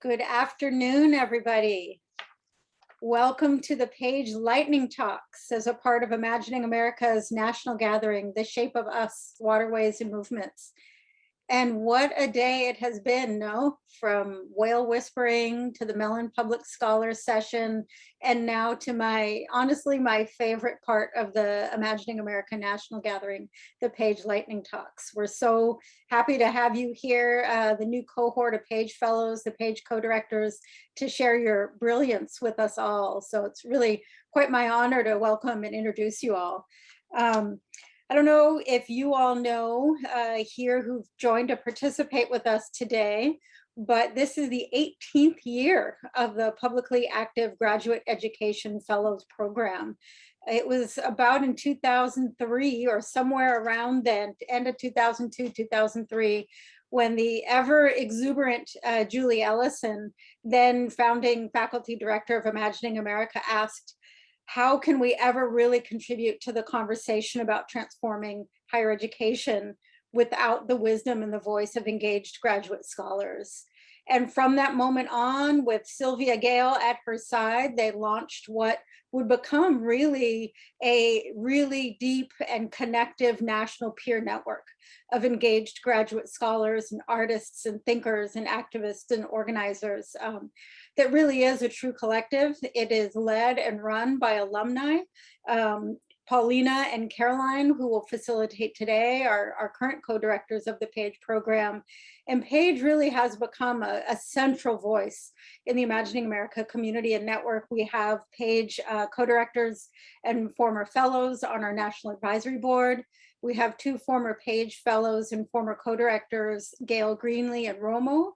Good afternoon, everybody. Welcome to the Page Lightning Talks as a part of Imagining America's national gathering, The Shape of Us, Waterways and Movements. And what a day it has been, no? From whale whispering to the Mellon Public Scholars session, and now to honestly, my favorite part of the Imagining America National Gathering, the Page Lightning Talks. We're so happy to have you here, the new cohort of Page Fellows, the Page co-directors, to share your brilliance with us all. So it's really quite my honor to welcome and introduce you all. I don't know if you all know here who've joined to participate with us today, but this is the 18th year of the Publicly Active Graduate Education Fellows Program. It was about in 2003 or somewhere around then, end of 2002, 2003, when the ever exuberant Julie Ellison, then founding faculty director of Imagining America, asked, how can we ever really contribute to the conversation about transforming higher education without the wisdom and the voice of engaged graduate scholars? And from that moment on, with Sylvia Gale at her side, they launched what would become really a really deep and connective national peer network of engaged graduate scholars and artists and thinkers and activists and organizers. That really is a true collective. It is led and run by alumni. Paulina and Caroline, who will facilitate today, are current co-directors of the Page program. And Page really has become a central voice in the Imagining America community and network. We have Page co-directors and former fellows on our National Advisory Board. We have two former Page fellows and former co-directors, Gail Greenlee and Romo,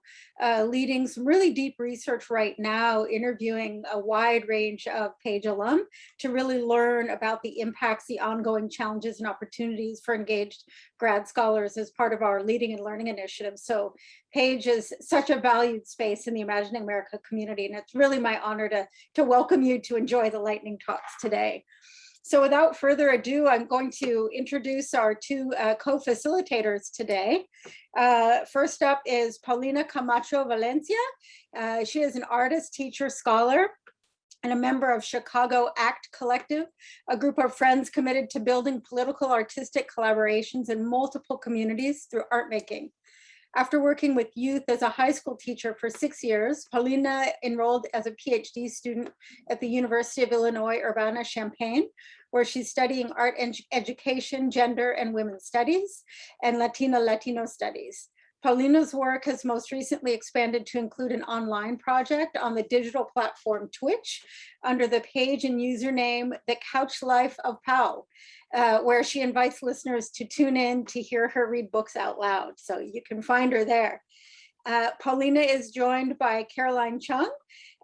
leading some really deep research right now, interviewing a wide range of Page alum to really learn about the impacts, the ongoing challenges and opportunities for engaged grad scholars as part of our Leading and Learning initiative. So Page is such a valued space in the Imagining America community, and it's really my honor to welcome you to enjoy the Lightning Talks today. So without further ado, I'm going to introduce our two co-facilitators today. First up is Paulina Camacho Valencia. She is an artist, teacher, scholar, and a member of Chicago ACT Collective, a group of friends committed to building political artistic collaborations in multiple communities through art making. After working with youth as a high school teacher for 6 years, Paulina enrolled as a PhD student at the University of Illinois Urbana-Champaign, where she's studying art and education, gender and women's studies, and Latino studies. Paulina's work has most recently expanded to include an online project on the digital platform Twitch under the page and username The Couch Life of Pau, where she invites listeners to tune in to hear her read books out loud. So you can find her there. Paulina is joined by Caroline Chung,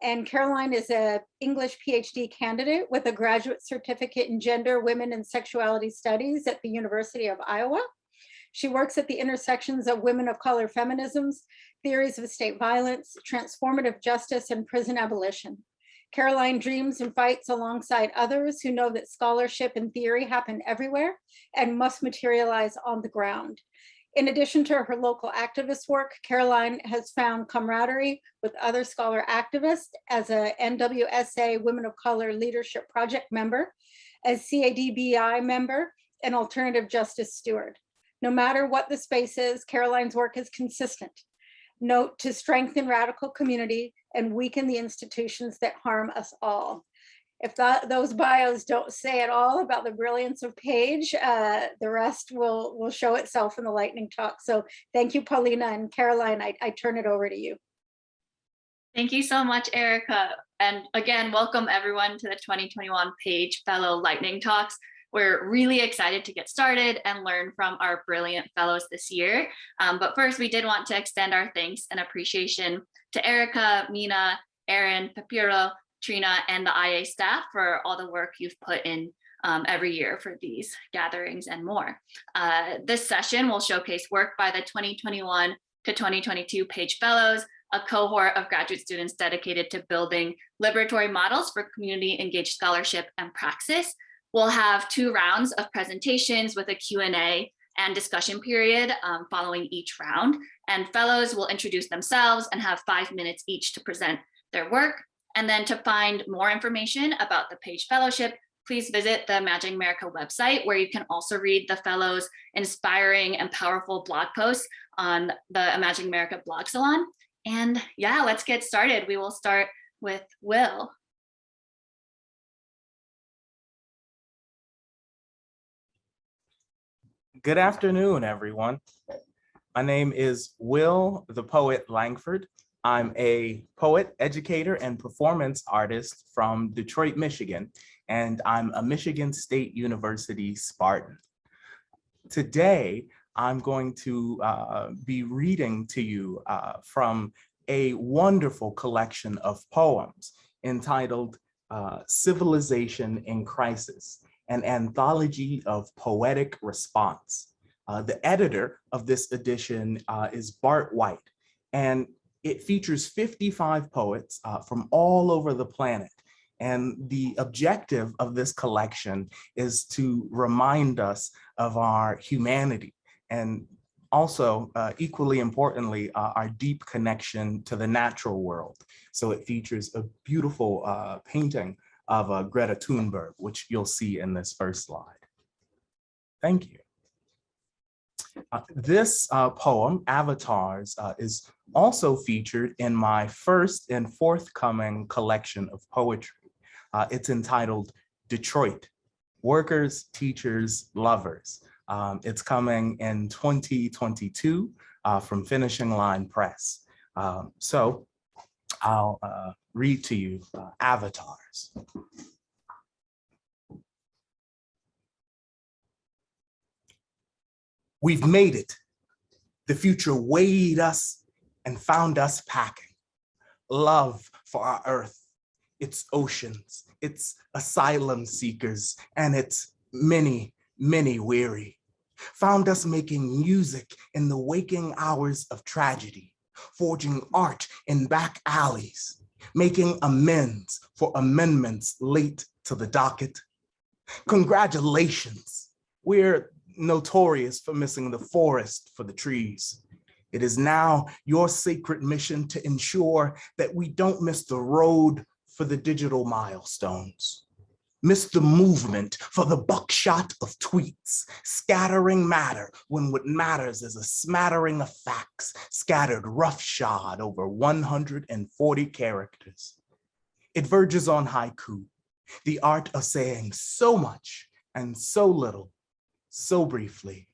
and Caroline is an English PhD candidate with a graduate certificate in gender, women, and sexuality studies at the University of Iowa. She works at the intersections of women of color feminisms, theories of state violence, transformative justice, and prison abolition. Caroline dreams and fights alongside others who know that scholarship and theory happen everywhere and must materialize on the ground. In addition to her local activist work, Caroline has found camaraderie with other scholar activists as a NWSA Women of Color Leadership Project member, as CADBI member, and alternative justice steward. No matter what the space is, Caroline's work is consistent. Note to strengthen radical community and weaken the institutions that harm us all. If those bios don't say it all about the brilliance of Page, the rest will show itself in the Lightning Talk. So thank you, Paulina, and Caroline, I turn it over to you. Thank you so much, Erica. And again, welcome everyone to the 2021 Page Fellow Lightning Talks. We're really excited to get started and learn from our brilliant fellows this year. But first, we did want to extend our thanks and appreciation to Erica, Mina, Aaron, Papiro, Trina, and the IA staff for all the work you've put in every year for these gatherings and more. This session will showcase work by the 2021 to 2022 Page Fellows, a cohort of graduate students dedicated to building liberatory models for community engaged scholarship and praxis. We'll have 2 rounds of presentations with a Q&A and discussion period following each round. And fellows will introduce themselves and have 5 minutes each to present their work. And then to find more information about the Page Fellowship, please visit the Imagining America website, where you can also read the fellows' inspiring and powerful blog posts on the Imagining America blog salon. And yeah, let's get started. We will start with Will. Good afternoon, everyone. My name is Will the Poet Langford. I'm a poet, educator, and performance artist from Detroit, Michigan, and I'm a Michigan State University Spartan. Today, I'm going to be reading to you from a wonderful collection of poems entitled Civilization in Crisis, an anthology of poetic response. The editor of this edition is Bart White, and it features 55 poets from all over the planet. And the objective of this collection is to remind us of our humanity, and also, equally importantly, our deep connection to the natural world. So it features a beautiful painting of Greta Thunberg, which you'll see in this first slide. Thank you. This poem, Avatars, is also featured in my first and forthcoming collection of poetry. It's entitled Detroit, Workers, Teachers, Lovers. It's coming in 2022 from Finishing Line Press. So I'll read to you Avatars. We've made it. The future weighed us and found us packing. Love for our earth, its oceans, its asylum seekers, and its many, many weary. Found us making music in the waking hours of tragedy, forging art in back alleys, making amends for amendments late to the docket. Congratulations. We're notorious for missing the forest for the trees. It is now your sacred mission to ensure that we don't miss the road for the digital milestones, miss the movement for the buckshot of tweets, scattering matter when what matters is a smattering of facts, scattered roughshod over 140 characters. It verges on haiku, the art of saying so much and so little, so briefly.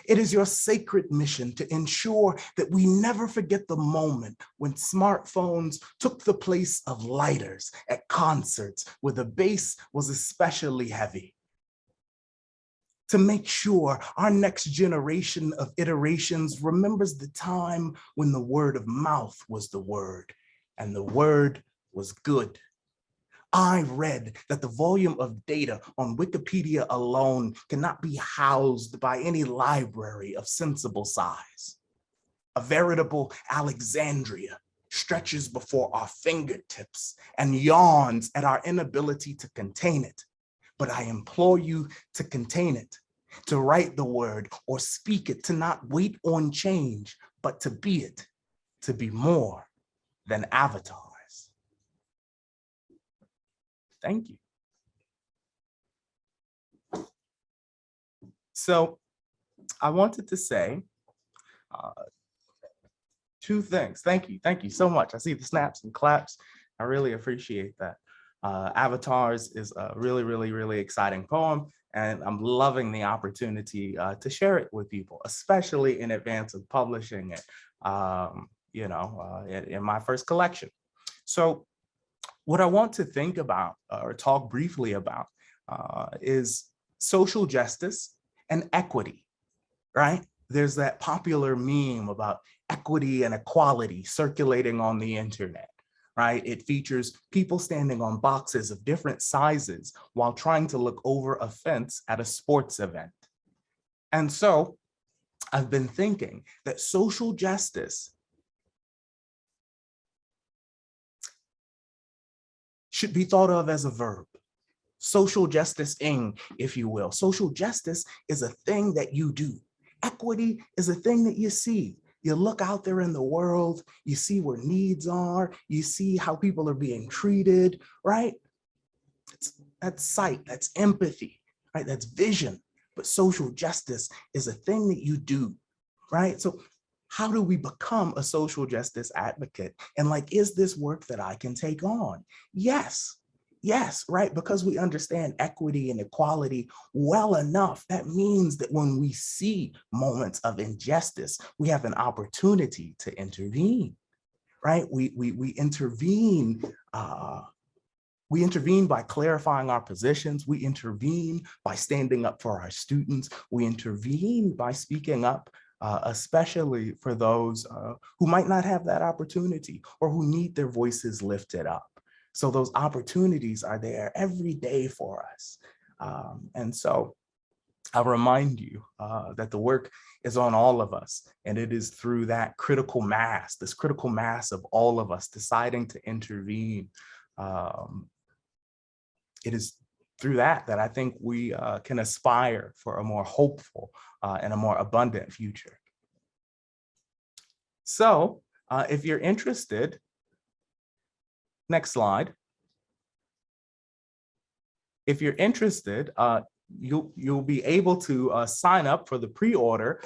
It is your sacred mission to ensure that we never forget the moment when smartphones took the place of lighters at concerts where the bass was especially heavy. To make sure our next generation of iterations remembers the time when the word of mouth was the word, and the word was good. I read that the volume of data on Wikipedia alone cannot be housed by any library of sensible size. A veritable Alexandria stretches before our fingertips and yawns at our inability to contain it. But I implore you to contain it, to write the word or speak it, to not wait on change, but to be it, to be more than avatars. Thank you. So I wanted to say two things. Thank you so much. I see the snaps and claps. I really appreciate that. Avatars is a really exciting poem, and I'm loving the opportunity to share it with people, especially in advance of publishing it, in my first collection. So what I want to think about or talk briefly about is social justice and equity, right? There's that popular meme about equity and equality circulating on the internet, right? It features people standing on boxes of different sizes while trying to look over a fence at a sports event. And so I've been thinking that social justice should be thought of as a verb. social justicing, if you will. Social justice is a thing that you do. Equity is a thing that you see. You look out there in the world, you see where needs are, you see how people are being treated, right? That's sight, that's empathy, right? That's vision. But social justice is a thing that you do, right? So how do we become a social justice advocate? And like, is this work that I can take on? Yes, yes, right? Because we understand equity and equality well enough, that means that when we see moments of injustice, we have an opportunity to intervene, right? We intervene. We intervene by clarifying our positions. We intervene by standing up for our students. We intervene by speaking up, especially for those who might not have that opportunity or who need their voices lifted up. So those opportunities are there every day for us. And so I'll remind you that the work is on all of us, and it is through that critical mass, this critical mass of all of us deciding to intervene. It is through that I think we can aspire for a more hopeful and a more abundant future. So if you're interested, next slide. If you're interested, you'll be able to sign up for the pre-order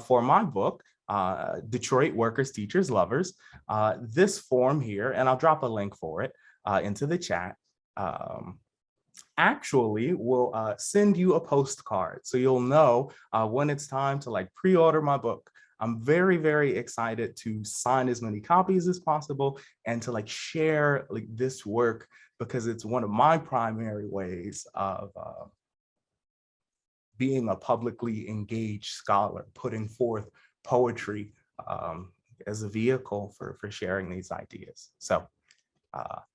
for my book, Detroit Workers, Teachers, Lovers. This form here, and I'll drop a link for it into the chat, actually will send you a postcard. So you'll know when it's time to like pre-order my book. I'm very, very excited to sign as many copies as possible and to like share like this work, because it's one of my primary ways of being a publicly engaged scholar, putting forth poetry as a vehicle for sharing these ideas. So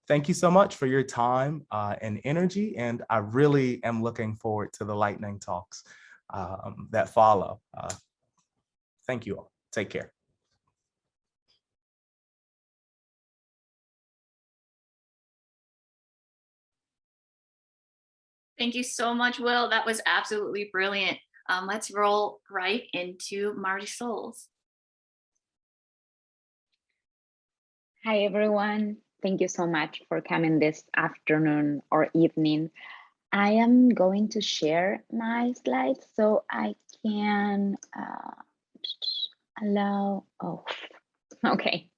thank you so much for your time and energy, and I really am looking forward to the lightning talks that follow. Thank you all. Take care. Thank you so much, Will. That was absolutely brilliant. Let's roll right into Marisol's. Hi, everyone. Thank you so much for coming this afternoon or evening. I am going to share my slides so I can allow, oh, okay.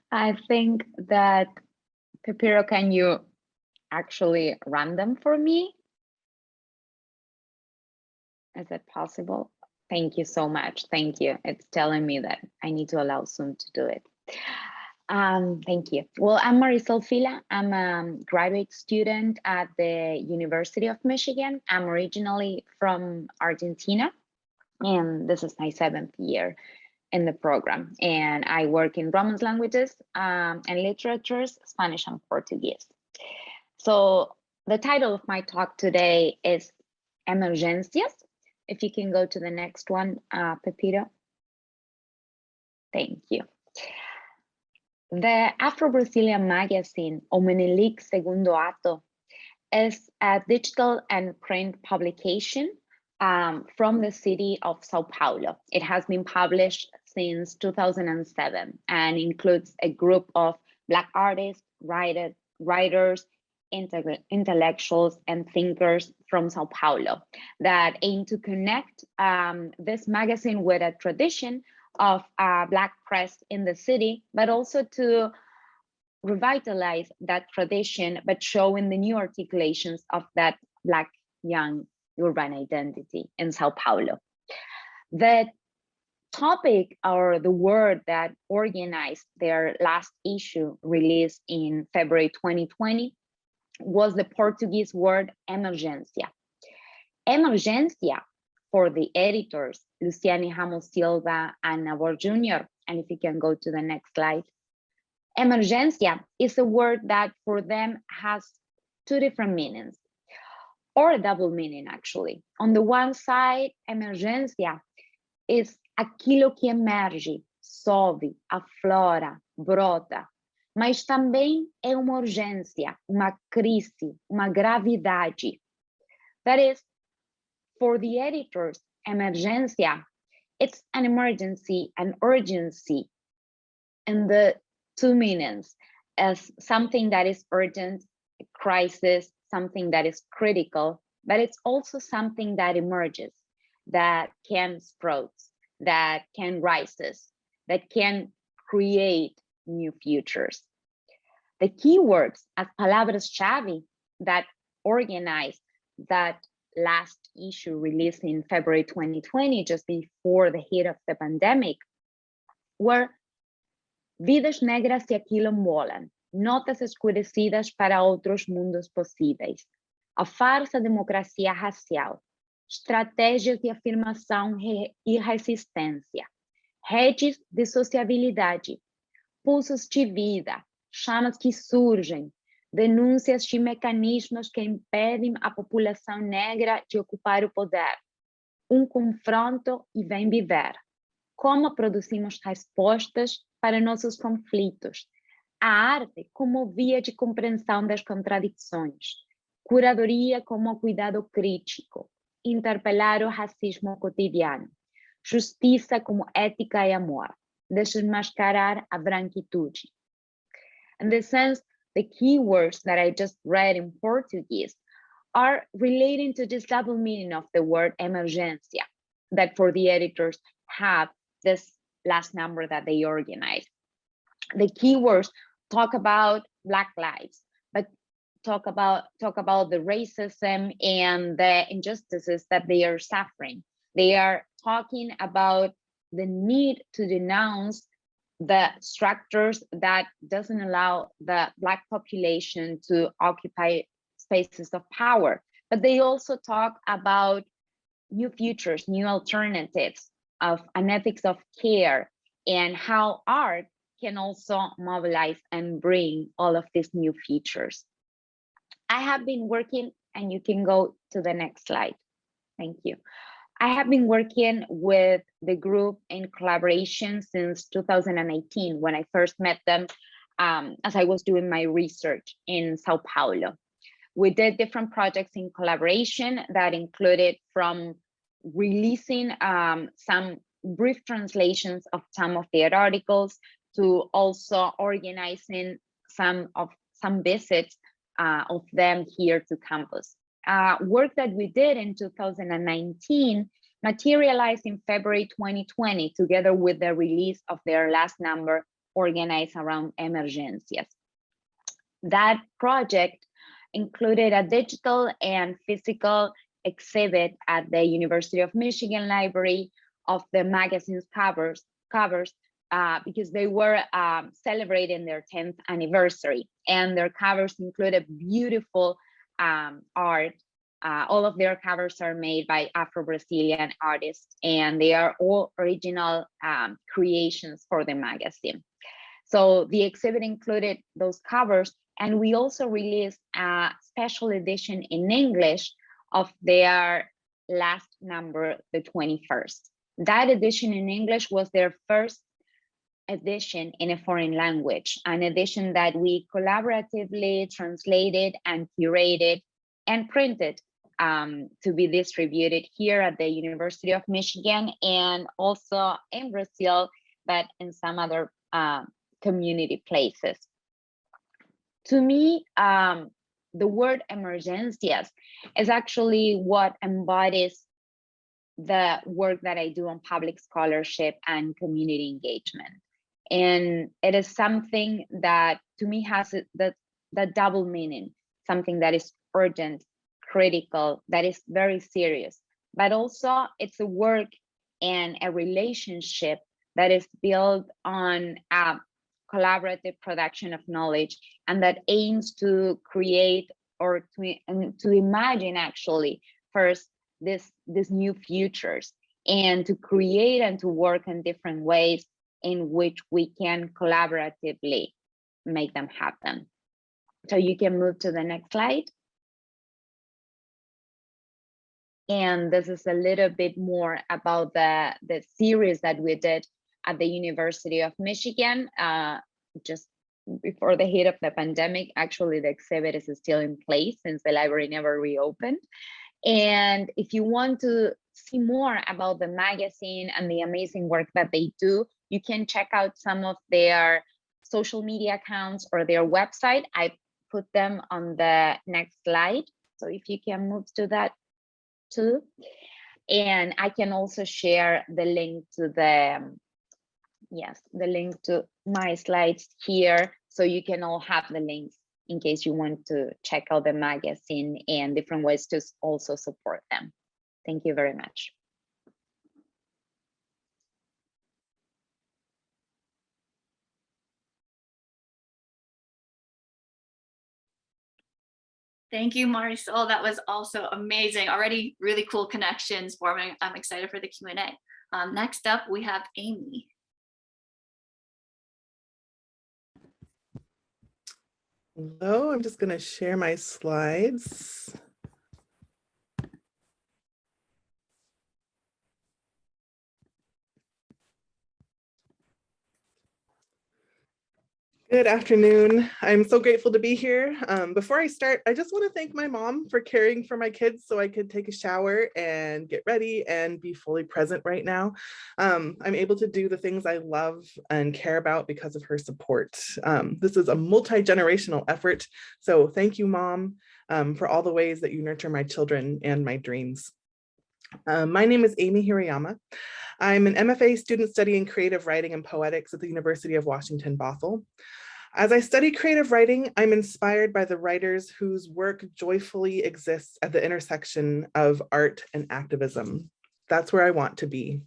I think that, Pepiro, can you actually run them for me? Is it possible? Thank you so much. Thank you. It's telling me that I need to allow Zoom to do it. Thank you. Well, I'm Marisol Fila. I'm a graduate student at the University of Michigan. I'm originally from Argentina, and this is my 7th year in the program. And I work in Romance languages and literatures, Spanish and Portuguese. So the title of my talk today is Emergencias. If you can go to the next one, Pepito. Thank you. The Afro-Brazilian magazine, O Menelik Segundo Ato, is a digital and print publication from the city of Sao Paulo. It has been published since 2007 and includes a group of Black artists, writers, intellectuals, and thinkers from Sao Paulo that aim to connect this magazine with a tradition of Black press in the city, but also to revitalize that tradition, but showing the new articulations of that Black young urban identity in Sao Paulo. The topic or the word that organized their last issue released in February 2020 was the Portuguese word emergencia. Emergencia, for the editors, Luciane Ramos Silva and Nabor Jr., and if you can go to the next slide, emergencia is a word that for them has 2 different meanings, or a double meaning actually. On the one side, emergencia is aquilo que emerge, sobe, aflora, brota, mas também é uma urgência, uma crise, uma gravidade. That is, for the editors, emergência, it's an emergency, an urgency, and the two meanings as something that is urgent, a crisis, something that is critical, but it's also something that emerges, that can sprout, that can rises, that can create new futures. The keywords as palabras-chave that organize that last issue released in February 2020, just before the hit of the pandemic, were vidas negras que aquilombolan, notas escurecidas para outros mundos possíveis, a farsa democracia racial, estratégias de afirmação e resistência, redes de sociabilidade, pulsos de vida, chamas que surgem, denúncias de mecanismos que impedem a população negra de ocupar o poder, confronto e vem viver. Como produzimos respostas para nossos conflitos? A arte como via de compreensão das contradições, curadoria como cuidado crítico, interpelar o racismo cotidiano, justiça como ética e amor, desmascarar a branquitude. In the sense, the keywords that I just read in Portuguese are relating to this double meaning of the word emergência, that for the editors have this last number that they organized. The keywords talk about Black lives, but talk about the racism and the injustices that they are suffering. They are talking about the need to denounce the structures that doesn't allow the Black population to occupy spaces of power. But they also talk about new futures, new alternatives, of an ethics of care, and how art can also mobilize and bring all of these new features. I have been working, and you can go to the next slide. Thank you. I have been working with the group in collaboration since 2018, when I first met them as I was doing my research in Sao Paulo. We did different projects in collaboration that included from releasing some brief translations of some of their articles to also organizing some visits of them here to campus. Work that we did in 2019 materialized in February 2020, together with the release of their last number organized around emergencias. That project included a digital and physical exhibit at the University of Michigan Library of the magazine's covers because they were celebrating their 10th anniversary, and their covers included beautiful art. All of their covers are made by Afro-Brazilian artists, and they are all original creations for the magazine. So the exhibit included those covers, and we also released a special edition in English of their last number, the 21st. That edition in English was their first edition in a foreign language, an edition that we collaboratively translated and curated and printed to be distributed here at the University of Michigan and also in Brazil, but in some other community places. To me, the word emergencias is actually what embodies the work that I do on public scholarship and community engagement. And it is something that to me has the double meaning, something that is urgent, critical, that is very serious, but also it's a work and a relationship that is built on a collaborative production of knowledge, and that aims to create or to imagine actually first this new futures, and to create and to work in different ways in which we can collaboratively make them happen. So you can move to the next slide. And this is a little bit more about the series that we did at the University of Michigan, just before the hit of the pandemic. Actually, the exhibit is still in place since the library never reopened. And if you want to see more about the magazine and the amazing work that they do, you can check out some of their social media accounts or their website. I put them on the next slide. So if you can move to that too. And I can also share the link to the, the link to my slides here. So you can all have the links in case you want to check out the magazine and different ways to also support them. Thank you very much. Thank you, Marisol. That was also amazing. Already really cool connections forming. I'm excited for the Q&A. Next up, we have Amy. Hello, I'm just going to share my slides. Good afternoon. I'm so grateful to be here. Before I start, I just want to thank my mom for caring for my kids so I could take a shower and get ready and be fully present right now. I'm able to do the things I love and care about because of her support. This is a multi-generational effort. So thank you, Mom, for all the ways that you nurture my children and my dreams. My name is Amy Hirayama. I'm an MFA student studying creative writing and poetics at the University of Washington, Bothell. As I study creative writing, I'm inspired by the writers whose work joyfully exists at the intersection of art and activism. That's where I want to be.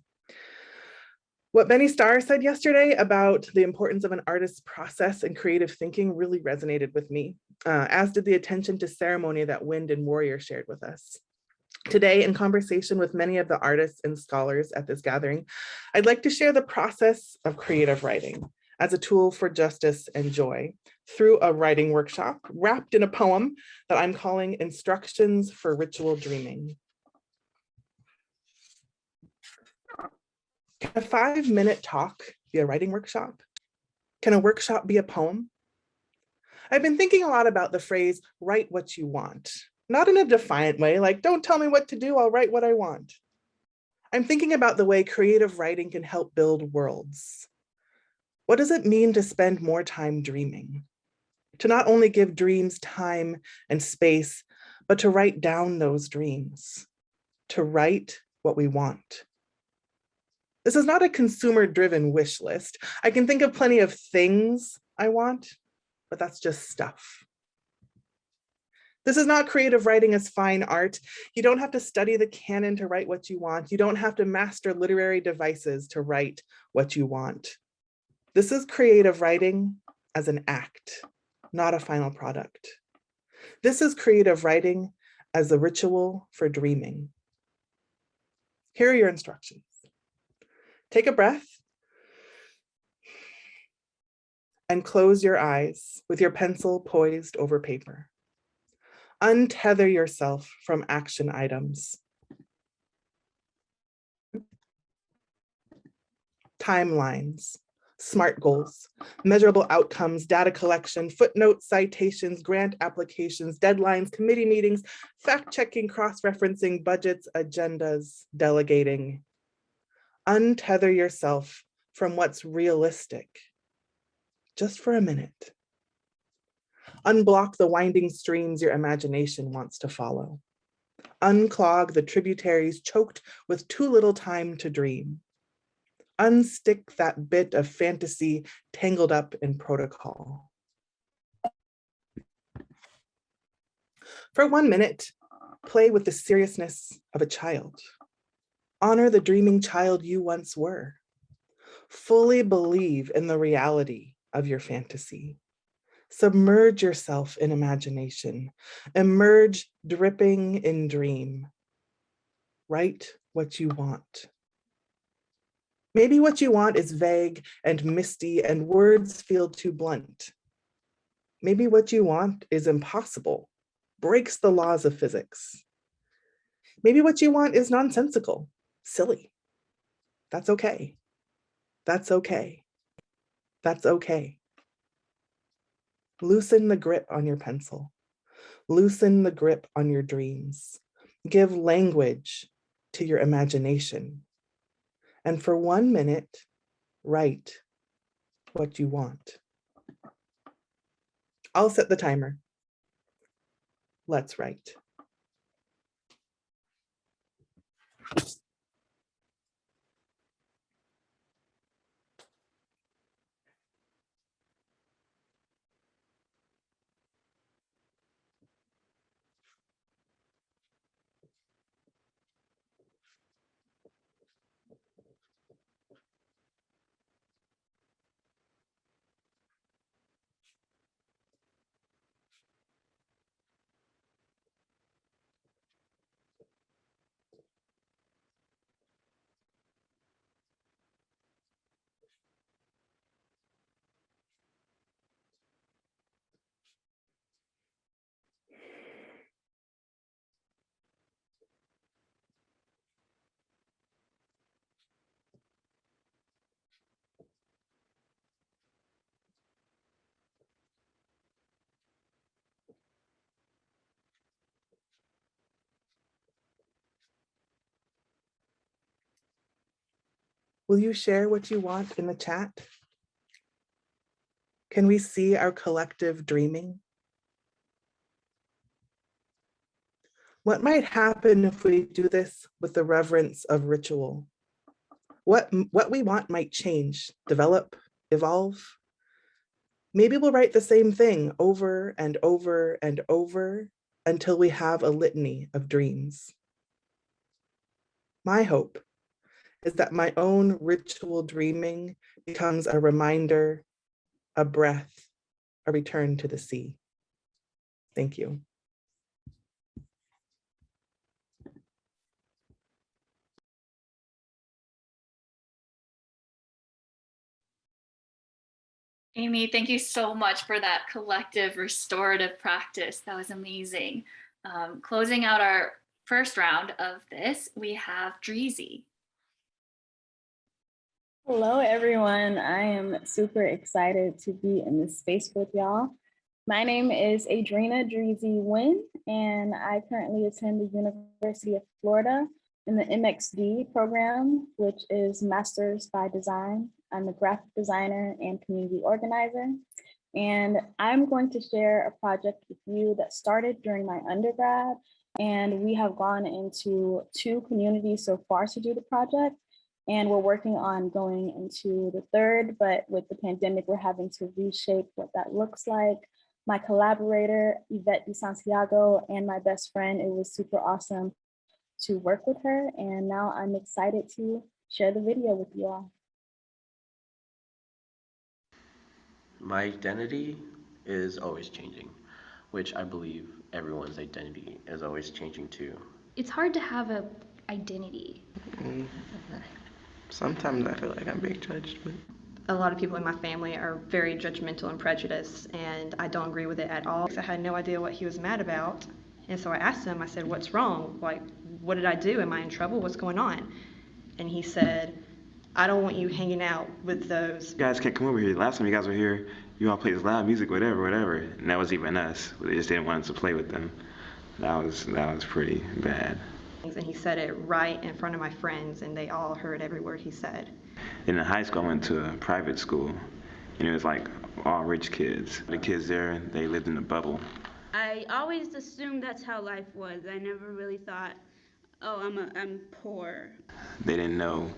What Benny Starr said yesterday about the importance of an artist's process and creative thinking really resonated with me, as did the attention to ceremony that Wind and Warrior shared with us. Today, in conversation with many of the artists and scholars at this gathering, I'd like to share the process of creative writing as a tool for justice and joy through a writing workshop wrapped in a poem that I'm calling Instructions for Ritual Dreaming. Can a 5-minute talk be a writing workshop? Can a workshop be a poem? I've been thinking a lot about the phrase, write what you want. Not in a defiant way, like, don't tell me what to do, I'll write what I want. I'm thinking about the way creative writing can help build worlds. What does it mean to spend more time dreaming? To not only give dreams time and space, but to write down those dreams, to write what we want. This is not a consumer-driven wish list. I can think of plenty of things I want, but that's just stuff. This is not creative writing as fine art. You don't have to study the canon to write what you want. You don't have to master literary devices to write what you want. This is creative writing as an act, not a final product. This is creative writing as a ritual for dreaming. Here are your instructions. Take a breath and close your eyes with your pencil poised over paper. Untether yourself from action items. Timelines, SMART goals, measurable outcomes, data collection, footnotes, citations, grant applications, deadlines, committee meetings, fact-checking, cross-referencing, budgets, agendas, delegating. Untether yourself from what's realistic, just for a minute. Unblock the winding streams your imagination wants to follow. Unclog the tributaries choked with too little time to dream. Unstick that bit of fantasy tangled up in protocol. For 1 minute, play with the seriousness of a child. Honor the dreaming child you once were. Fully believe in the reality of your fantasy. Submerge yourself in imagination. Emerge dripping in dream. Write what you want. Maybe what you want is vague and misty and words feel too blunt. Maybe what you want is impossible, breaks the laws of physics. Maybe what you want is nonsensical, silly. That's okay. That's okay. That's okay. Loosen the grip on your pencil. Loosen the grip on your dreams. Give language to your imagination. And for 1 minute, write what you want. I'll set the timer. Let's write. Will you share what you want in the chat? Can we see our collective dreaming? What might happen if we do this with the reverence of ritual? What we want might change, develop, evolve. Maybe we'll write the same thing over and over and over until we have a litany of dreams. My hope is that my own ritual dreaming becomes a reminder, a breath, a return to the sea. Thank you. Amy, thank you so much for that collective restorative practice. That was amazing. Closing out our first round of this, we have Drizzy. Hello, everyone. I am super excited to be in this space with y'all. My name is Adrina Drizzy Wynn, and I currently attend the University of Florida in the MXD program, which is Masters by Design. I'm a graphic designer and community organizer. And I'm going to share a project with you that started during my undergrad. And we have gone into 2 communities so far to do the project. And we're working on going into the 3rd, but with the pandemic, we're having to reshape what that looks like. My collaborator, Yvette Di Santiago, and my best friend, it was super awesome to work with her. And now I'm excited to share the video with you all. My identity is always changing, which I believe everyone's identity is always changing too. It's hard to have a identity. Sometimes I feel like I'm being judged, but a lot of people in my family are very judgmental and prejudiced, and I don't agree with it at all. I had no idea what he was mad about, and so I asked him, I said, what's wrong? Like, what did I do? Am I in trouble? What's going on? And he said, I don't want you hanging out with those. you guys can't come over here. Last time you guys were here, you all played this loud music, whatever. And that was even us. They just didn't want us to play with them. That was pretty bad. And he said it right in front of my friends, and they all heard every word he said. And in high school, I went to a private school, and it was like all rich kids. The kids there, they lived in a bubble. I always assumed that's how life was. I never really thought, oh, I'm poor. They didn't know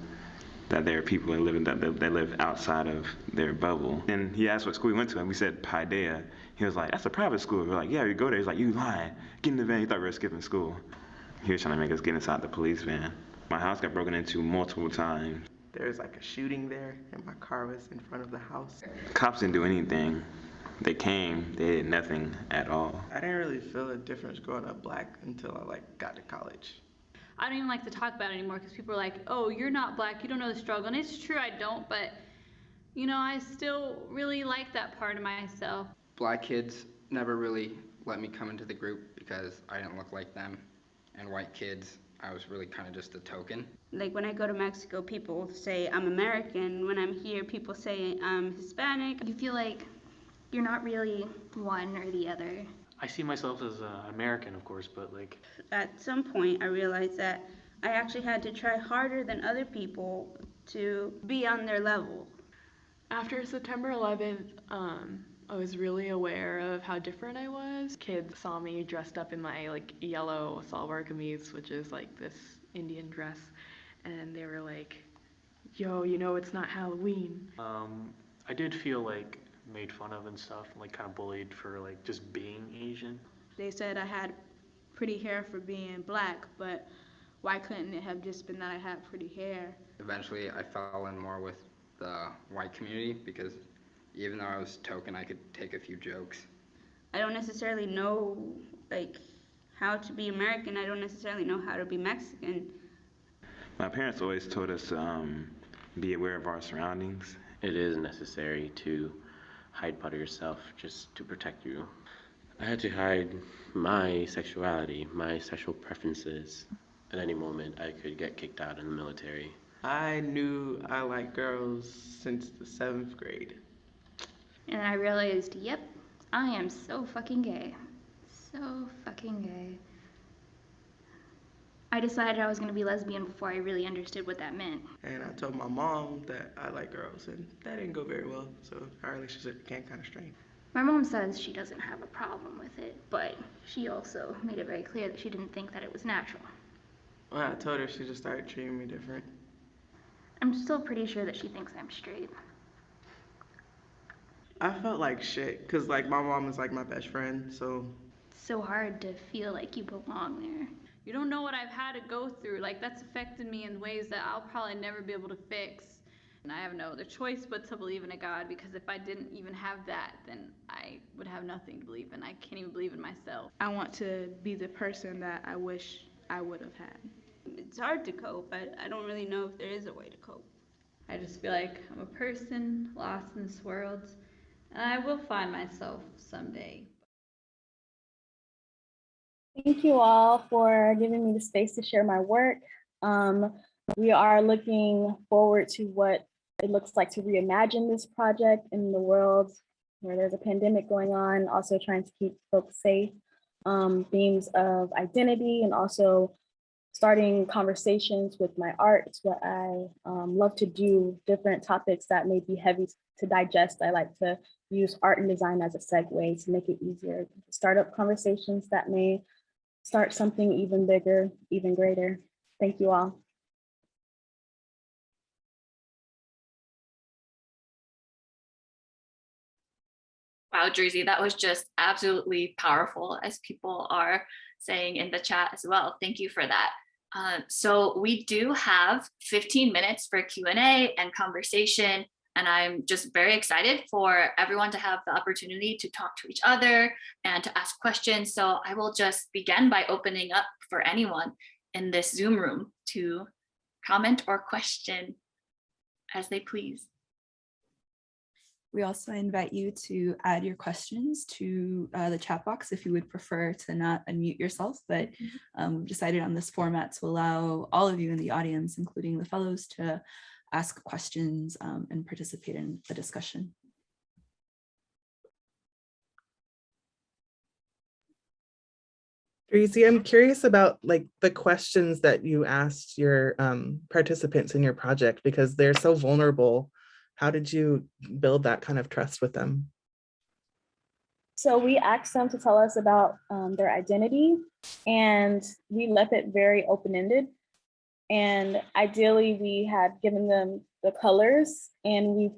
that there are people that live outside of their bubble. And he asked what school we went to, and we said Paideia. He was like, that's a private school. We're like, yeah, you go there. He's like, you lying. Get in the van. He thought we were skipping school. He was trying to make us get inside the police van. My house got broken into multiple times. There was like a shooting there, and my car was in front of the house. The cops didn't do anything. They came, they did nothing at all. I didn't really feel a difference growing up black until I got to college. I don't even like to talk about it anymore because people are like, oh, you're not black, you don't know the struggle. And it's true, I don't, but you know, I still really like that part of myself. Black kids never really let me come into the group because I didn't look like them. And white kids, I was really kind of just a token. Like when I go to Mexico, people say I'm American. When I'm here, people say I'm Hispanic. You feel like You're not really one or the other. I see myself as American, of course, but like At some point, I realized that I actually had to try harder than other people to be on their level. After September 11th, I was really aware of how different I was. Kids saw me dressed up in my like yellow salwar kameez, which is like this Indian dress, and they were like, "Yo, you know it's not Halloween." I did feel like made fun of and stuff, and like kind of bullied for like just being Asian. They said I had pretty hair for being black, but why couldn't it have just been that I had pretty hair? Eventually, I fell in more with the white community because even though I was token, I could take a few jokes. I don't necessarily know like how to be American. I don't necessarily know how to be Mexican. My parents always told us be aware of our surroundings. It is necessary to hide part of yourself just to protect you. I had to hide my sexuality, my sexual preferences. At any moment, I could get kicked out in the military. I knew I liked girls since the 7th grade. And I realized, yep, I am so fucking gay. So fucking gay. I decided I was going to be lesbian before I really understood what that meant. And I told my mom that I like girls, and that didn't go very well, so our relationship became kind of strained. My mom says she doesn't have a problem with it, but she also made it very clear that she didn't think that it was natural. When I told her, she just started treating me different. I'm still pretty sure that she thinks I'm straight. I felt like shit, because like my mom is like my best friend, so. It's so hard to feel like you belong there. You don't know what I've had to go through. Like, that's affected me in ways that I'll probably never be able to fix. And I have no other choice but to believe in a God, because if I didn't even have that, then I would have nothing to believe in. I can't even believe in myself. I want to be the person that I wish I would have had. It's hard to cope. I don't really know if there is a way to cope. I just feel like I'm a person lost in this world, and I will find myself someday. Thank you all for giving me the space to share my work. We are looking forward to what it looks like to reimagine this project in the world where there's a pandemic going on, also trying to keep folks safe. Themes of identity and also starting conversations with my art. It's what I love to do, different topics that may be heavy to digest. I like to use art and design as a segue to make it easier to start up conversations that may start something even bigger, even greater. Thank you all. Wow, Drizzy, that was just absolutely powerful, as people are saying in the chat as well. Thank you for that. So we do have 15 minutes for Q&A and conversation, and I'm just very excited for everyone to have the opportunity to talk to each other and to ask questions. So I will just begin by opening up for anyone in this Zoom room to comment or question as they please. We also invite you to add your questions to the chat box if you would prefer to not unmute yourself, but we've decided on this format to allow all of you in the audience, including the fellows, to ask questions and participate in the discussion. Drizzy, I'm curious about like the questions that you asked your participants in your project, because they're so vulnerable. How did you build that kind of trust with them? So we asked them to tell us about their identity, and we left it very open-ended. And ideally, we had given them the colors, and we,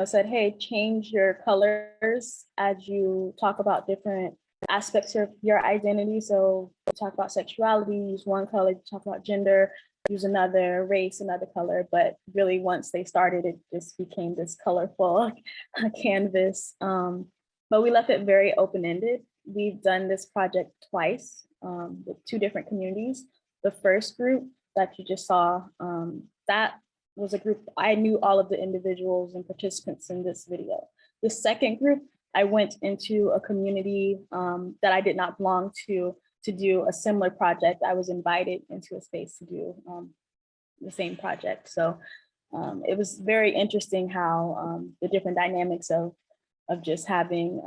said, hey, change your colors as you talk about different aspects of your identity. So talk about sexuality, use one color, talk about gender, use another, race, another color. But really, once they started, it just became this colorful canvas. But we left it very open-ended. We've done this project twice with two different communities. The first group that you just saw, that was a group, I knew all of the individuals and participants in this video. The second group, I went into a community that I did not belong to do a similar project. I was invited into a space to do the same project. So it was very interesting how the different dynamics of of just having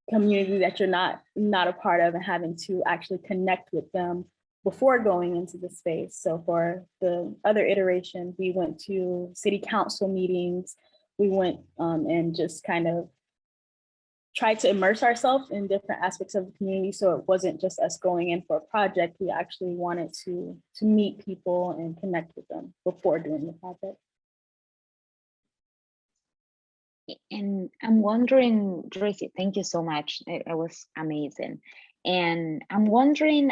community that you're not a part of and having to actually connect with them before going into the space. So for the other iteration, we went to city council meetings. We went and just kind of tried to immerse ourselves in different aspects of the community. So it wasn't just us going in for a project. We actually wanted to meet people and connect with them before doing the project. And I'm wondering, Drizzy, thank you so much. It was amazing. And I'm wondering,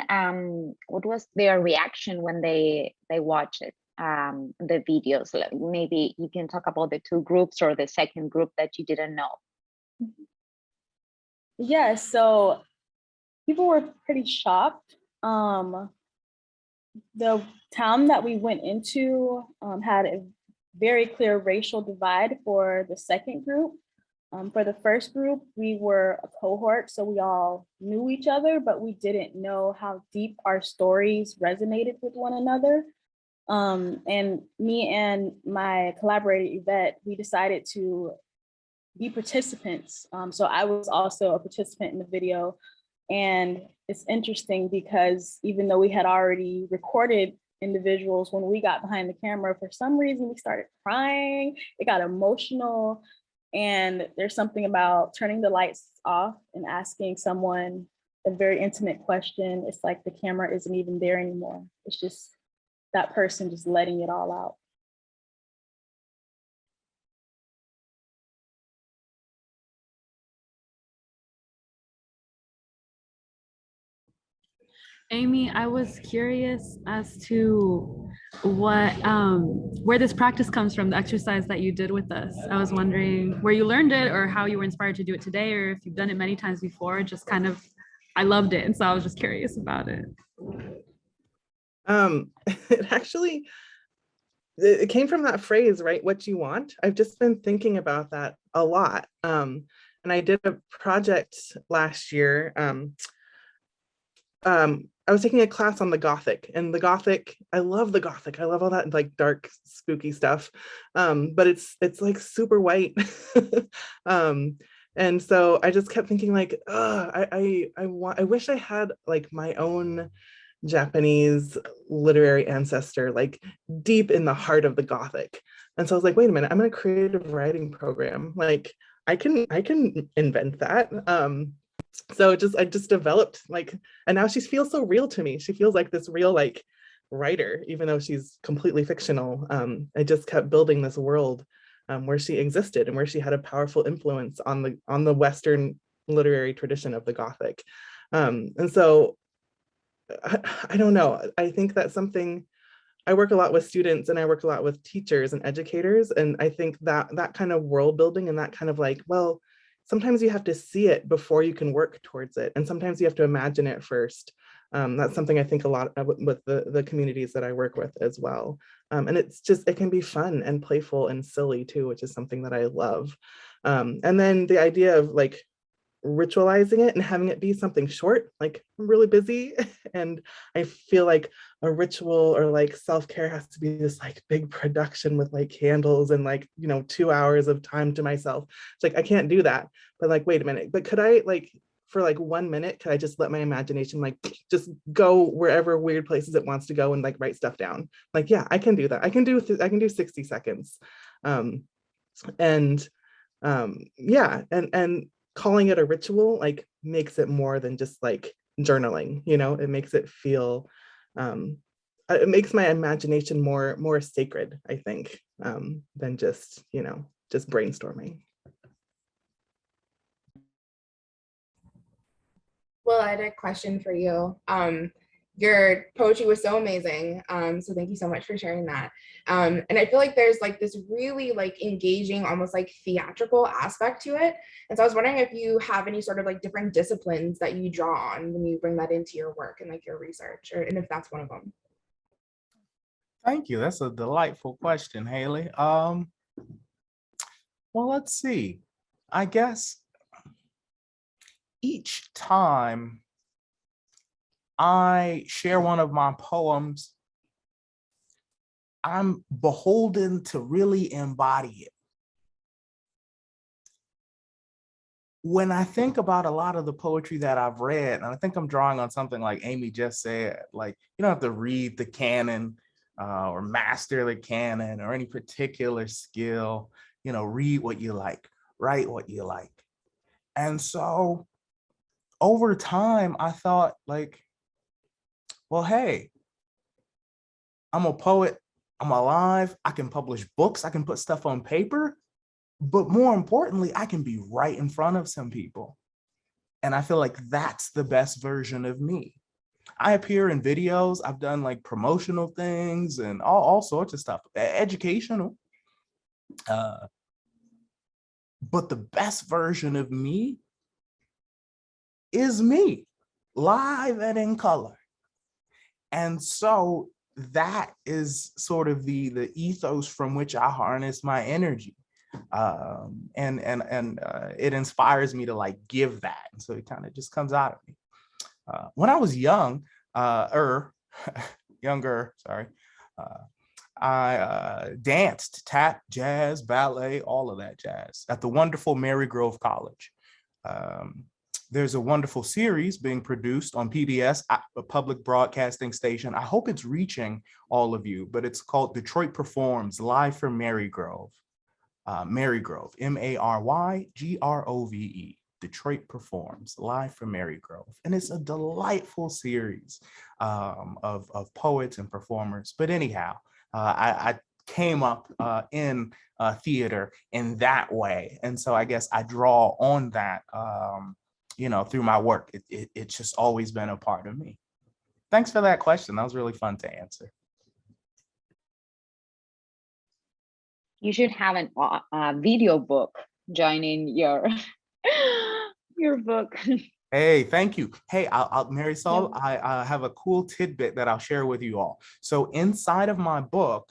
what was their reaction when they watched it, the videos? Like, maybe you can talk about the two groups or the second group that you didn't know. Yeah, so people were pretty shocked. The town that we went into had a very clear racial divide for the second group. For the first group, we were a cohort, so we all knew each other, but we didn't know how deep our stories resonated with one another. And me and my collaborator, Yvette, we decided to be participants. So I was also a participant in the video. And it's interesting because even though we had already recorded individuals, when we got behind the camera, for some reason, we started crying. It got emotional. And there's something about turning the lights off and asking someone a very intimate question. It's like the camera isn't even there anymore. It's just that person just letting it all out. Amy, I was curious as to what where this practice comes from, the exercise that you did with us. I was wondering where you learned it or how you were inspired to do it today, or if you've done it many times before. Just kind of, I loved it, and so I was just curious about it. It actually, it came from that phrase, right? What you want. I've just been thinking about that a lot. And I did a project last year. I was taking a class on the Gothic, and the Gothic, I love the Gothic. I love all that like dark, spooky stuff. But it's like super white. And so I just kept thinking like, I wish I had like my own Japanese literary ancestor, like deep in the heart of the Gothic. And so I was like, wait a minute, I'm in a creative writing program. Like I can invent that. So I just developed like, and now she feels so real to me. She feels like this real like writer, even though she's completely fictional. I just kept building this world where she existed and where she had a powerful influence on the Western literary tradition of the Gothic. And so I don't know. I think that's something, I work a lot with students and I work a lot with teachers and educators. And I think that kind of world building and that kind of like, well, sometimes you have to see it before you can work towards it. And sometimes you have to imagine it first. That's something I think a lot with the communities that I work with as well. And it's just, it can be fun and playful and silly too, which is something that I love. And then the idea of like ritualizing it and having it be something short, like I'm really busy and I feel like a ritual or like self-care has to be this like big production with like candles and like, 2 hours of time to myself. It's like, I can't do that. But like, wait a minute, but could I like, for like 1 minute, could I just let my imagination like just go wherever weird places it wants to go and like write stuff down? Like, yeah, I can do that. I can do 60 seconds. Yeah, and calling it a ritual like makes it more than just like journaling, it makes it feel, it makes my imagination more sacred, I think, than just, just brainstorming. Well, I had a question for you. Your poetry was so amazing. So thank you so much for sharing that. And I feel like there's like this really like engaging, almost like theatrical aspect to it. And so I was wondering if you have any sort of like different disciplines that you draw on when you bring that into your work and like your research, and if that's one of them. Thank you. That's a delightful question, Haley. Well, let's see. I guess each time I share one of my poems, I'm beholden to really embody it. when I think about a lot of the poetry that I've read, and I think I'm drawing on something like Amy just said, like, you don't have to read the canon or master the canon or any particular skill, read what you like, write what you like. And so over time, I thought like, well, hey, I'm a poet, I'm alive, I can publish books, I can put stuff on paper, but more importantly, I can be right in front of some people. And I feel like that's the best version of me. I appear in videos, I've done like promotional things and all sorts of stuff, educational. But the best version of me is me, live and in color. And so that is sort of the ethos from which I harness my energy. And it inspires me to like give that. And so it kind of just comes out of me. When I was younger, I danced, tap, jazz, ballet, all of that jazz at the wonderful Marygrove College. There's a wonderful series being produced on PBS, a public broadcasting station. I hope it's reaching all of you, but it's called Detroit Performs, live from Marygrove. Marygrove, Marygrove, Detroit Performs, live from Marygrove. And it's a delightful series of poets and performers. But anyhow, I came up in theater in that way. And so I guess I draw on that, through my work. It's just always been a part of me. Thanks for that question. That was really fun to answer. You should have a video book joining your your book. Hey, thank you. Hey, Marisol, I have a cool tidbit that I'll share with you all. So inside of my book,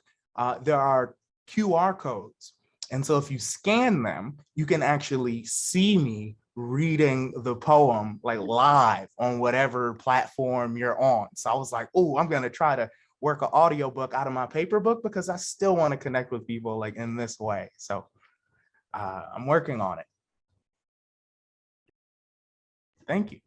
there are QR codes. And so if you scan them, you can actually see me reading the poem like live on whatever platform you're on. So I was like, oh, I'm going to try to work an audiobook out of my paper book because I still want to connect with people like in this way. So I'm working on it. Thank you.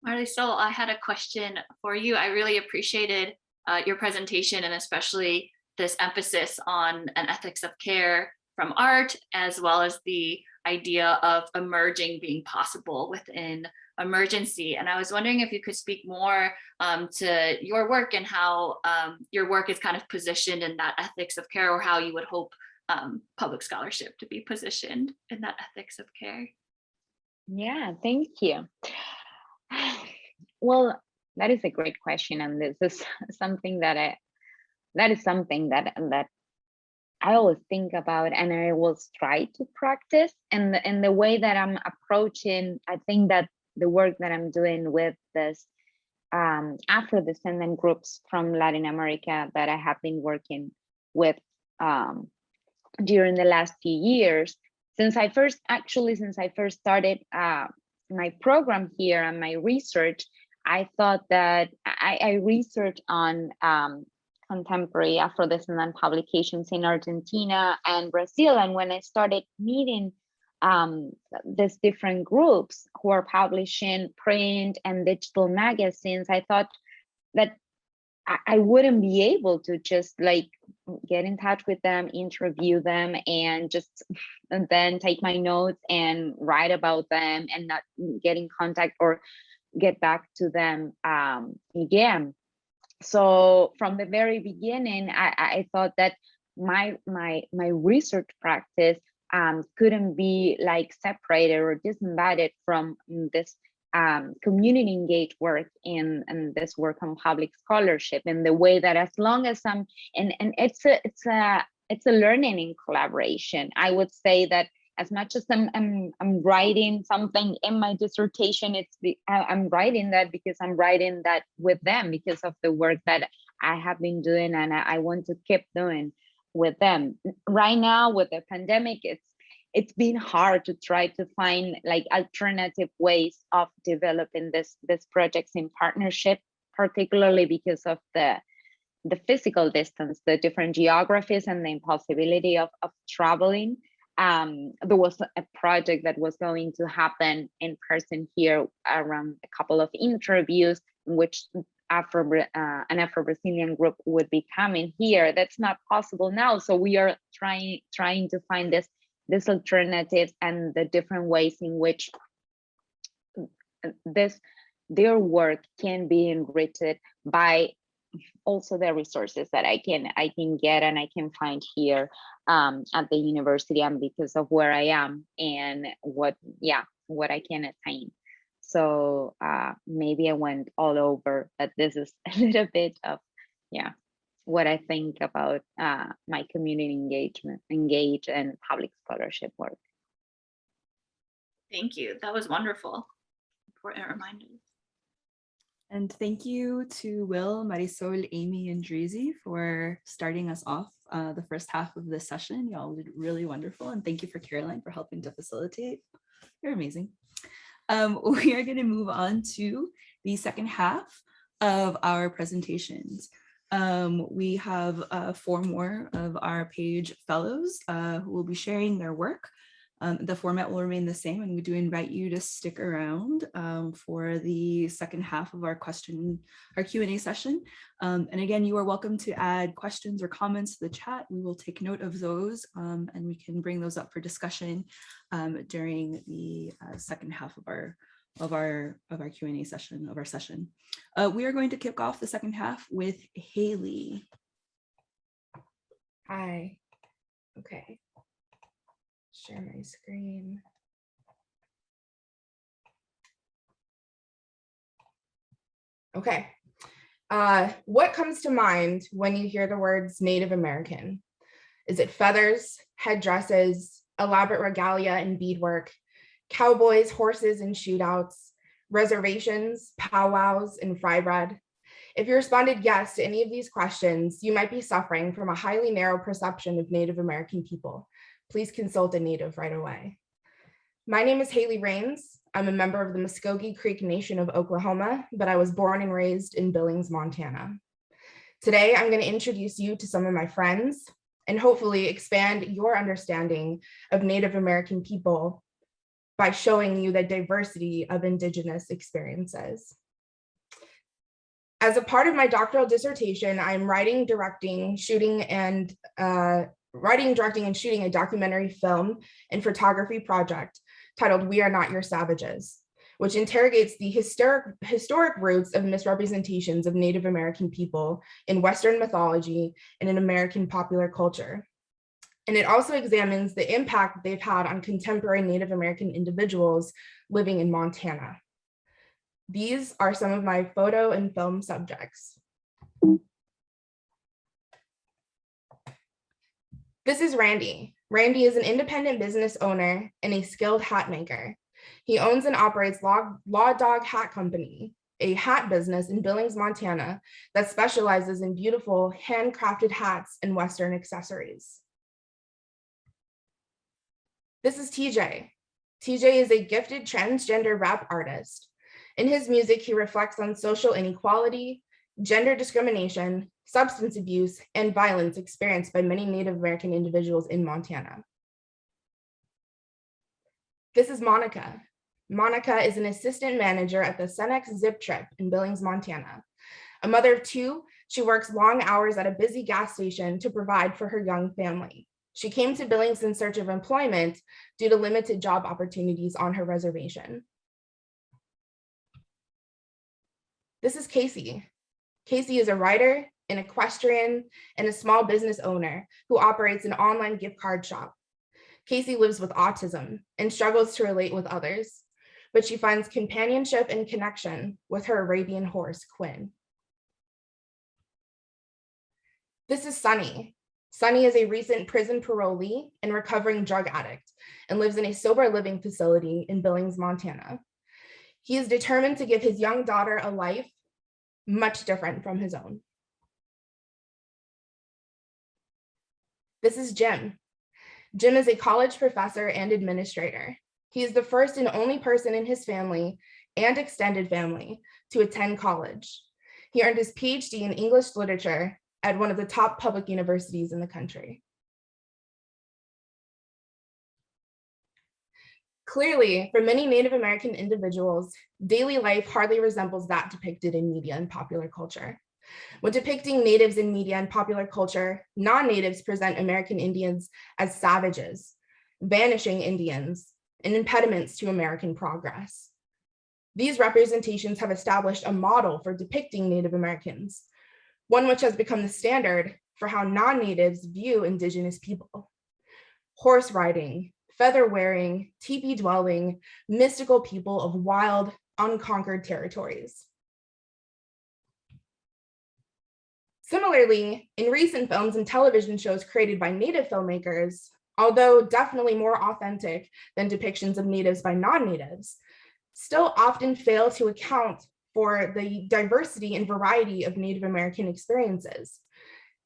Marisol, I had a question for you. I really appreciated your presentation and especially this emphasis on an ethics of care from art, as well as the idea of emerging being possible within emergency. And I was wondering if you could speak more to your work and how your work is kind of positioned in that ethics of care, or how you would hope public scholarship to be positioned in that ethics of care. Yeah, thank you. Well, that is a great question, and this is something that I always think about, and I always try to practice. And the way that I'm approaching, I think that the work that I'm doing with this Afro-descendant groups from Latin America that I have been working with during the last few years, since I first started my program here and my research, I thought that I researched on contemporary Afro-descendant publications in Argentina and Brazil. And when I started meeting these different groups who are publishing print and digital magazines, I thought that I wouldn't be able to just like get in touch with them, interview them, and then take my notes and write about them and not get in contact or get back to them again. So from the very beginning, I thought that my research practice couldn't be like separated or disembodied from this community engaged work and this work on public scholarship, in the way that as long as and it's a learning in collaboration. I would say that as much as I'm writing something in my dissertation, I'm writing that because I'm writing that with them, because of the work that I have been doing and I want to keep doing with them. Right now with the pandemic, it's been hard to try to find like alternative ways of developing this projects in partnership, particularly because of the physical distance, the different geographies, and the impossibility of traveling. There was a project that was going to happen in person here around a couple of interviews in which an Afro-Brazilian group would be coming here. That's not possible now. So we are trying to find this alternatives and the different ways in which their work can be enriched by also the resources that I can get and I can find here at the university, and because of where I am and what I can attain. So maybe I went all over, but this is a little bit of what I think about my community engage and public scholarship work. Thank you. That was wonderful. Important reminder. And thank you to Will, Marisol, Amy, and Drizzy for starting us off the first half of this session. Y'all did really wonderful. And thank you for Caroline for helping to facilitate. You're amazing. We are going to move on to the second half of our presentations. We have 4 more of our page fellows who will be sharing their work. The format will remain the same, and we do invite you to stick around for the second half of our Q&A session. And again, you are welcome to add questions or comments to the chat. We will take note of those, and we can bring those up for discussion during the second half of our Q&A session of our session. We are going to kick off the second half with Haley. Hi. Okay. Share my screen. Okay. What comes to mind when you hear the words Native American? Is it feathers, headdresses, elaborate regalia and beadwork, cowboys, horses and shootouts, reservations, powwows, and fry bread? If you responded yes to any of these questions, you might be suffering from a highly narrow perception of Native American people. Please consult a Native right away. My name is Haley Rains. I'm a member of the Muskogee Creek Nation of Oklahoma, but I was born and raised in Billings, Montana. Today, I'm going to introduce you to some of my friends and hopefully expand your understanding of Native American people by showing you the diversity of Indigenous experiences. As a part of my doctoral dissertation, I'm writing, directing, and shooting a documentary film and photography project titled We Are Not Your Savages, which interrogates the historic roots of misrepresentations of Native American people in Western mythology and in American popular culture. And it also examines the impact they've had on contemporary Native American individuals living in Montana. These are some of my photo and film subjects. This is Randy. Randy is an independent business owner and a skilled hat maker. He owns and operates Law Dog Hat Company, a hat business in Billings, Montana that specializes in beautiful handcrafted hats and Western accessories. This is TJ. TJ is a gifted transgender rap artist. In his music, he reflects on social inequality, gender discrimination, substance abuse, and violence experienced by many Native American individuals in Montana. This is Monica. Monica is an assistant manager at the Cenex Zip Trip in Billings, Montana. A mother of 2, she works long hours at a busy gas station to provide for her young family. She came to Billings in search of employment due to limited job opportunities on her reservation. This is Casey. Casey is a writer, an equestrian, and a small business owner who operates an online gift card shop. Casey lives with autism and struggles to relate with others, but she finds companionship and connection with her Arabian horse, Quinn. This is Sunny. Sunny is a recent prison parolee and recovering drug addict and lives in a sober living facility in Billings, Montana. He is determined to give his young daughter a life much different from his own. This is Jim. Jim is a college professor and administrator. He is the first and only person in his family and extended family to attend college. He earned his PhD in English literature at one of the top public universities in the country. Clearly, for many Native American individuals, daily life hardly resembles that depicted in media and popular culture. When depicting natives in media and popular culture, non-natives present American Indians as savages, vanishing Indians, and impediments to American progress. These representations have established a model for depicting Native Americans, one which has become the standard for how non-natives view Indigenous people. Horse riding, feather wearing, teepee dwelling, mystical people of wild, unconquered territories. Similarly, in recent films and television shows created by Native filmmakers, although definitely more authentic than depictions of natives by non-natives, still often fail to account for the diversity and variety of Native American experiences.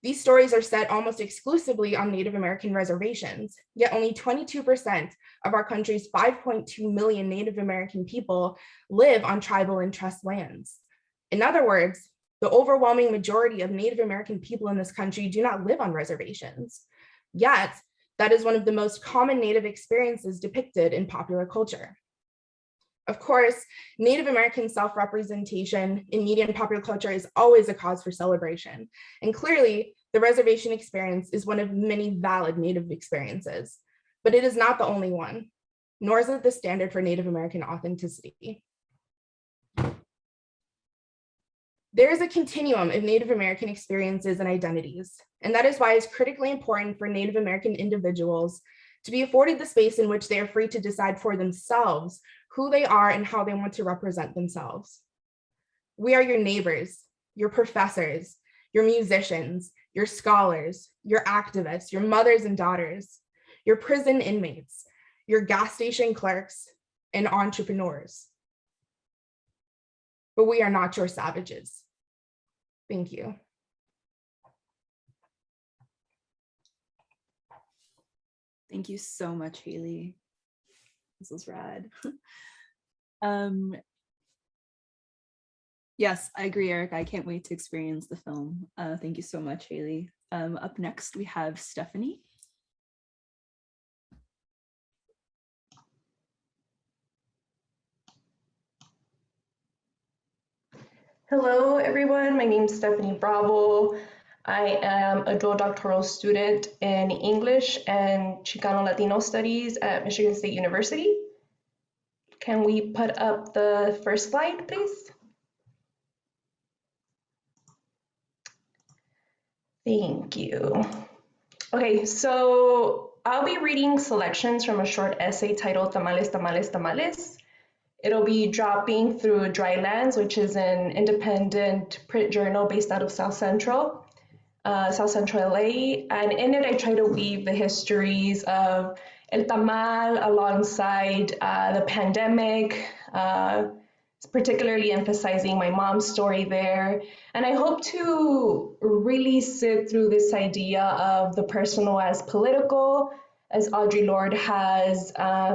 These stories are set almost exclusively on Native American reservations, yet only 22% of our country's 5.2 million Native American people live on tribal and trust lands. In other words, the overwhelming majority of Native American people in this country do not live on reservations. Yet, that is one of the most common Native experiences depicted in popular culture. Of course, Native American self-representation in media and popular culture is always a cause for celebration. And clearly, the reservation experience is one of many valid Native experiences, but it is not the only one, nor is it the standard for Native American authenticity. There is a continuum of Native American experiences and identities, and that is why it's critically important for Native American individuals to be afforded the space in which they are free to decide for themselves who they are and how they want to represent themselves. We are your neighbors, your professors, your musicians, your scholars, your activists, your mothers and daughters, your prison inmates, your gas station clerks, and entrepreneurs. But we are not your savages. Thank you. Thank you so much, Haley. This was rad. Yes, I agree, Eric. I can't wait to experience the film. Thank you so much, Haley. Up next, we have Stephanie. Hello, everyone. My name is Stephanie Bravo. I am a dual doctoral student in English and Chicano Latino Studies at Michigan State University. Can we put up the first slide, please? Thank you. Okay, so I'll be reading selections from a short essay titled Tamales, Tamales, Tamales. It'll be dropping through Drylands, which is an independent print journal based out of South Central LA. And in it, I try to weave the histories of El Tamal alongside the pandemic, particularly emphasizing my mom's story there. And I hope to really sit through this idea of the personal as political, as Audre Lorde has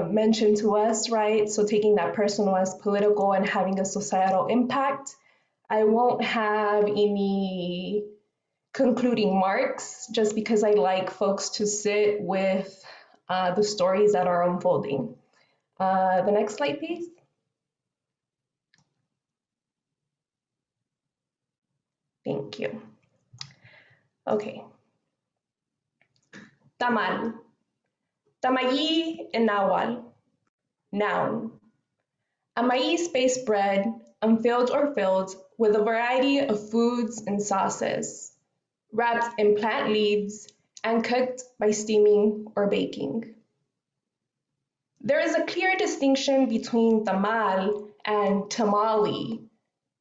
mentioned to us, right? So taking that personal as political and having a societal impact. I won't have any concluding marks just because I like folks to sit with the stories that are unfolding. The next slide, please. Thank you. Okay. Tamal. Tamayi in Nahuatl. Noun. A maize-based bread, unfilled or filled, with a variety of foods and sauces, wrapped in plant leaves and cooked by steaming or baking. There is a clear distinction between tamal and tamale.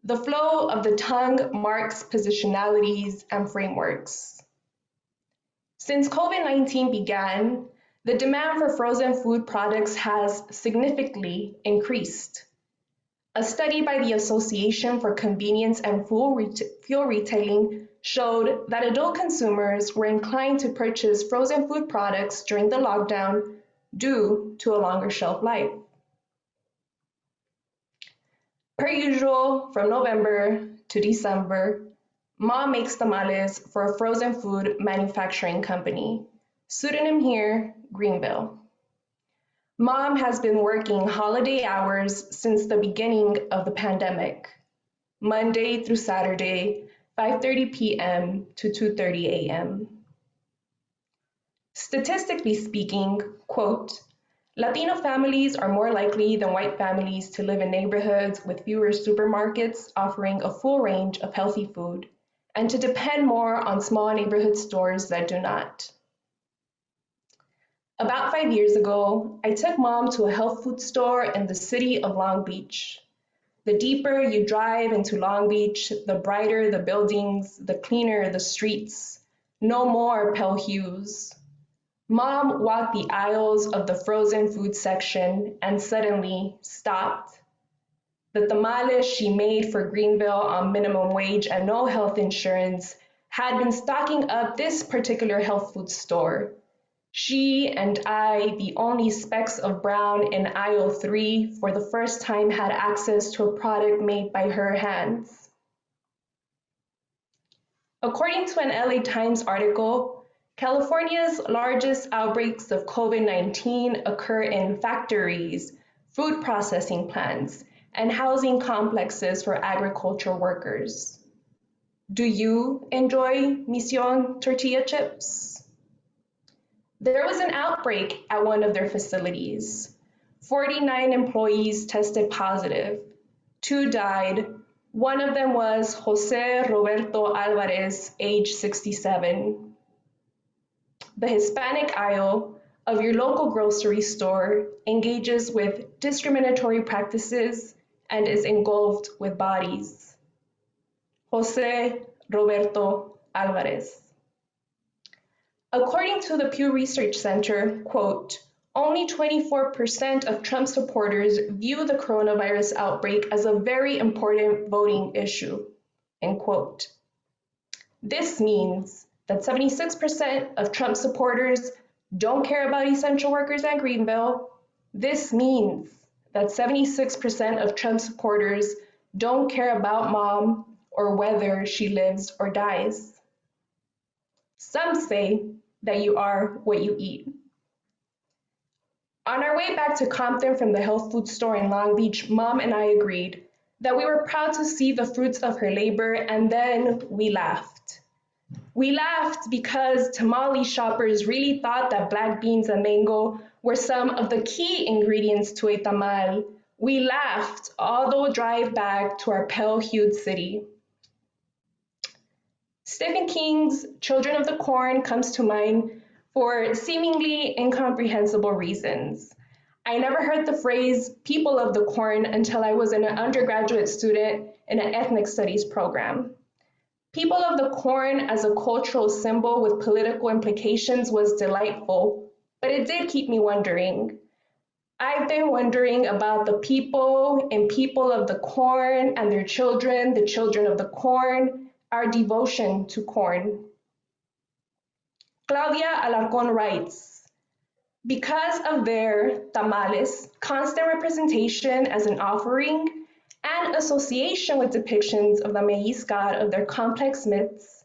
The flow of the tongue marks positionalities and frameworks. Since COVID-19 began, the demand for frozen food products has significantly increased. A study by the Association for Convenience and Fuel Retailing showed that adult consumers were inclined to purchase frozen food products during the lockdown due to a longer shelf life. Per usual, from November to December, Mom makes tamales for a frozen food manufacturing company. Pseudonym here, Greenville. Mom has been working holiday hours since the beginning of the pandemic, Monday through Saturday, 5:30 p.m. to 2:30 a.m. Statistically speaking, quote, Latino families are more likely than white families to live in neighborhoods with fewer supermarkets offering a full range of healthy food, and to depend more on small neighborhood stores that do not. About 5 years ago, I took Mom to a health food store in the city of Long Beach. The deeper you drive into Long Beach, the brighter the buildings, the cleaner the streets. No more pale hues. Mom walked the aisles of the frozen food section and suddenly stopped. The tamales she made for Greenville on minimum wage and no health insurance had been stocking up this particular health food store. She and I, the only specks of brown in aisle 3, for the first time had access to a product made by her hands. According to an LA Times article, California's largest outbreaks of COVID-19 occur in factories, food processing plants, and housing complexes for agriculture workers. Do you enjoy Mission tortilla chips? There was an outbreak at one of their facilities. 49 employees tested positive. 2 died. One of them was Jose Roberto Alvarez, age 67. The Hispanic aisle of your local grocery store engages with discriminatory practices and is engulfed with bodies. Jose Roberto Alvarez. According to the Pew Research Center, quote, only 24% of Trump supporters view the coronavirus outbreak as a very important voting issue, end quote. This means that 76% of Trump supporters don't care about essential workers at Greenville. This means that 76% of Trump supporters don't care about Mom or whether she lives or dies. Some say that you are what you eat. On our way back to Compton from the health food store in Long Beach, Mom and I agreed that we were proud to see the fruits of her labor, and then we laughed. We laughed because tamale shoppers really thought that black beans and mango were some of the key ingredients to a tamal. We laughed all the drive back to our pale-hued city. Stephen King's Children of the Corn comes to mind for seemingly incomprehensible reasons. I never heard the phrase people of the corn until I was an undergraduate student in an ethnic studies program. People of the corn as a cultural symbol with political implications was delightful, but it did keep me wondering. I've been wondering about the people and people of the corn and their children, the children of the corn, our devotion to corn. Claudia Alarcón writes, because of their tamales, constant representation as an offering, and association with depictions of the maize god of their complex myths,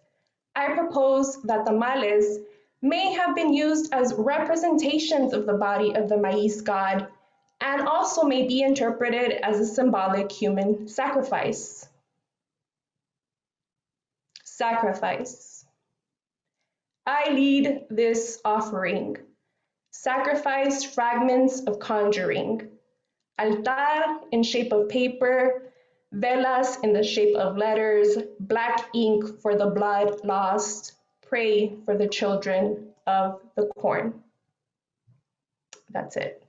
I propose that tamales may have been used as representations of the body of the maize god and also may be interpreted as a symbolic human sacrifice. Sacrifice. I lead this offering. Sacrifice fragments of conjuring. Altar in shape of paper, velas in the shape of letters, black ink for the blood lost, pray for the children of the corn. That's it.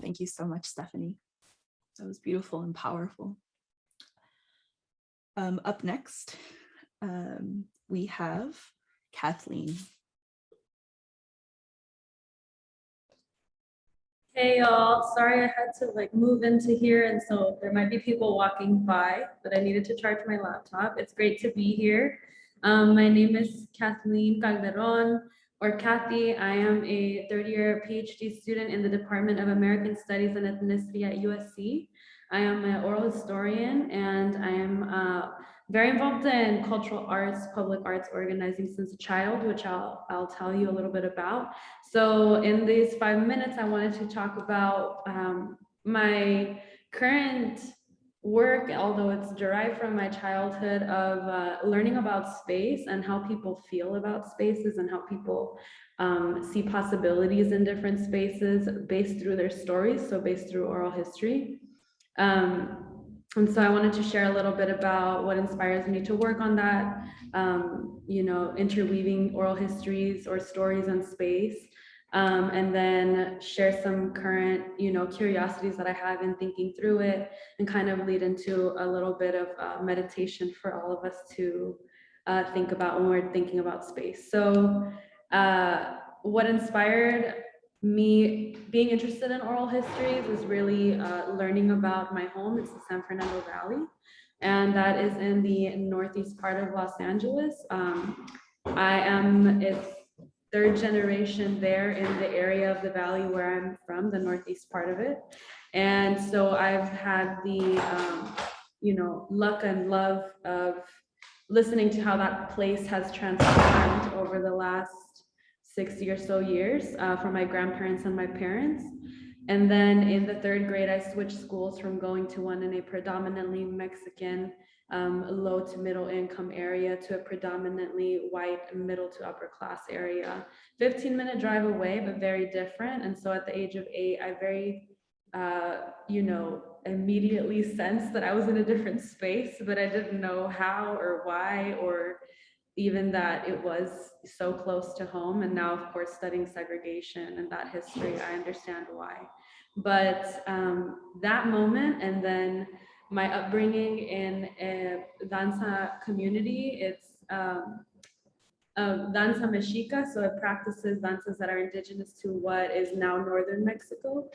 Thank you so much, Stephanie. That was beautiful and powerful. Up next, we have Kathleen. Hey y'all, sorry I had to move into here, and so there might be people walking by, but I needed to charge my laptop. It's great to be here. My name is Kathleen Calderon, or Kathy. I am a third-year PhD student in the Department of American Studies and Ethnicity at USC. I am an oral historian, and I am very involved in cultural arts, public arts organizing since a child, which I'll tell you a little bit about. So in these 5 minutes, I wanted to talk about my current work, although it's derived from my childhood, of learning about space and how people feel about spaces and how people see possibilities in different spaces based through their stories, so based through oral history. And so I wanted to share a little bit about what inspires me to work on that, you know, interweaving oral histories or stories and space. And then share some current, you know, curiosities that I have in thinking through it, and kind of lead into a little bit of meditation for all of us to think about when we're thinking about space. So what inspired me being interested in oral histories is really learning about my home. It's the San Fernando Valley, and that is in the northeast part of Los Angeles. It's third generation there in the area of the valley where I'm from, the northeast part of it. And so I've had the, you know, luck and love of listening to how that place has transformed over the last 60 or so years for my grandparents and my parents. And then in the third grade, I switched schools from going to one in a predominantly Mexican low to middle income area to a predominantly white middle to upper class area. 15-minute drive away, but very different. And so at the age of 8, I very, you know, immediately sensed that I was in a different space, but I didn't know how or why, or even that it was so close to home. And now, of course, studying segregation and that history, I understand why. But that moment, and then my upbringing in a danza community, it's danza mexica, so it practices danzas that are indigenous to what is now northern Mexico.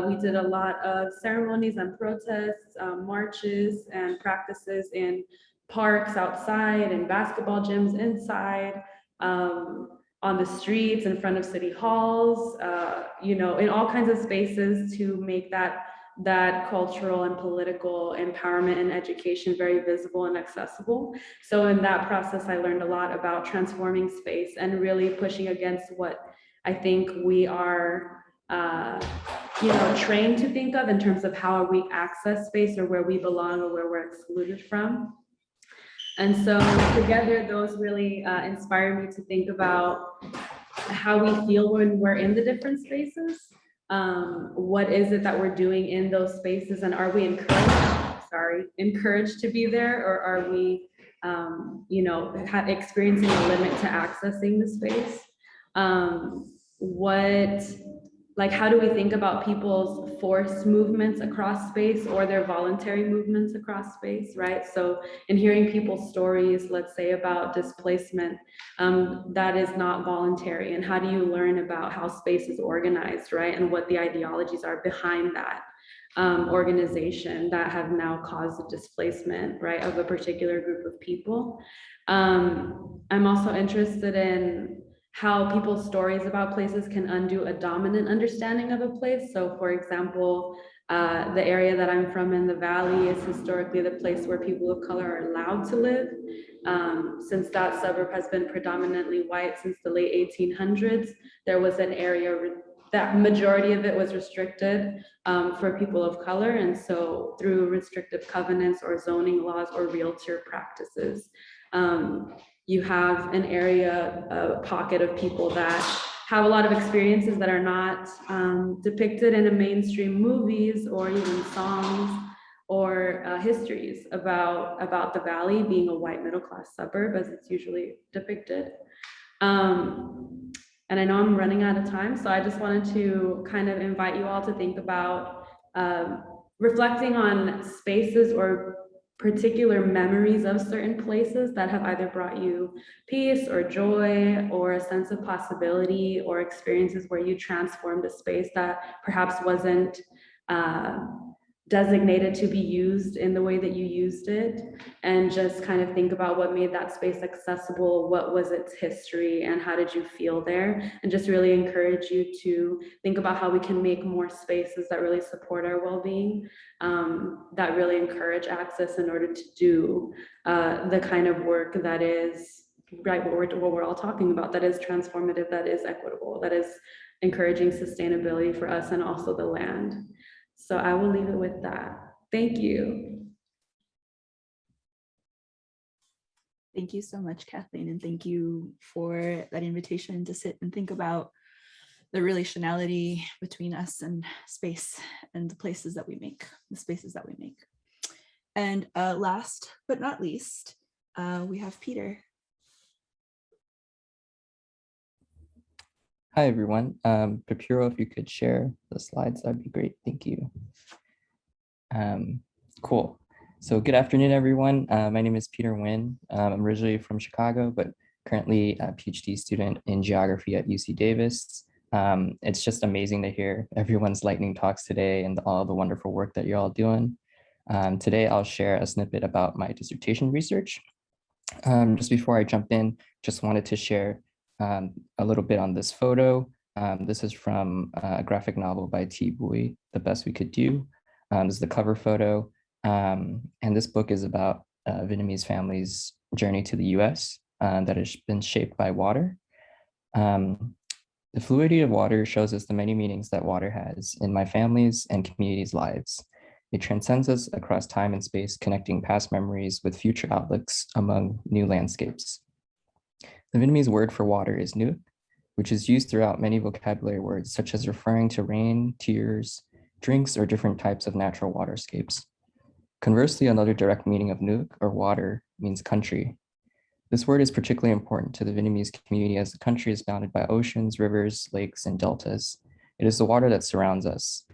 We did a lot of ceremonies and protests, marches and practices in parks outside and basketball gyms inside, on the streets, in front of city halls, you know, in all kinds of spaces to make that cultural and political empowerment and education very visible and accessible. So in that process, I learned a lot about transforming space and really pushing against what I think we are, you know, trained to think of in terms of how we access space or where we belong or where we're excluded from. And so together, those really inspire me to think about how we feel when we're in the different spaces. What is it that we're doing in those spaces, and are we encouraged to be there, or are we, you know, experiencing a limit to accessing the space? How do we think about people's forced movements across space or their voluntary movements across space, right? So in hearing people's stories, let's say about displacement, that is not voluntary. And how do you learn about how space is organized, right? And what the ideologies are behind that organization that have now caused the displacement, right, of a particular group of people. I'm also interested in how people's stories about places can undo a dominant understanding of a place. So for example, the area that I'm from in the Valley is historically the place where people of color are allowed to live. Since that suburb has been predominantly white since the late 1800s, there was an area that majority of it was restricted for people of color. And so through restrictive covenants or zoning laws or realtor practices, you have an area, a pocket of people that have a lot of experiences that are not depicted in a mainstream movies or even songs or histories about the Valley being a white middle-class suburb as it's usually depicted. And I know I'm running out of time, so I just wanted to kind of invite you all to think about reflecting on spaces or particular memories of certain places that have either brought you peace or joy or a sense of possibility, or experiences where you transformed a space that perhaps wasn't designated to be used in the way that you used it, and just kind of think about what made that space accessible, what was its history, and how did you feel there, and just really encourage you to think about how we can make more spaces that really support our well-being, that really encourage access in order to do the kind of work that is right, what we're all talking about, that is transformative, that is equitable, that is encouraging sustainability for us and also the land. So I will leave it with that. Thank you. Thank you so much, Kathleen, and thank you for that invitation to sit and think about the relationality between us and space and the places that we make, the spaces that we make. And last but not least, we have Peter. Hi, everyone. Papiro, if you could share the slides, that'd be great. Thank you. Cool. So good afternoon, everyone. My name is Peter Wynn. I'm originally from Chicago, but currently a PhD student in geography at UC Davis. It's just amazing to hear everyone's lightning talks today and all the wonderful work that you're all doing. Today, I'll share a snippet about my dissertation research. Just before I jump in, just wanted to share a little bit on this photo. This is from a graphic novel by T. Bui, The Best We Could Do. This is the cover photo. And this book is about a Vietnamese family's journey to the US that has been shaped by water. The fluidity of water shows us the many meanings that water has in my family's and community's lives. It transcends us across time and space, connecting past memories with future outlooks among new landscapes. The Vietnamese word for water is nuoc, which is used throughout many vocabulary words, such as referring to rain, tears, drinks, or different types of natural waterscapes. Conversely, another direct meaning of nuoc, or water, means country. This word is particularly important to the Vietnamese community as the country is bounded by oceans, rivers, lakes, and deltas. It is the water that surrounds us.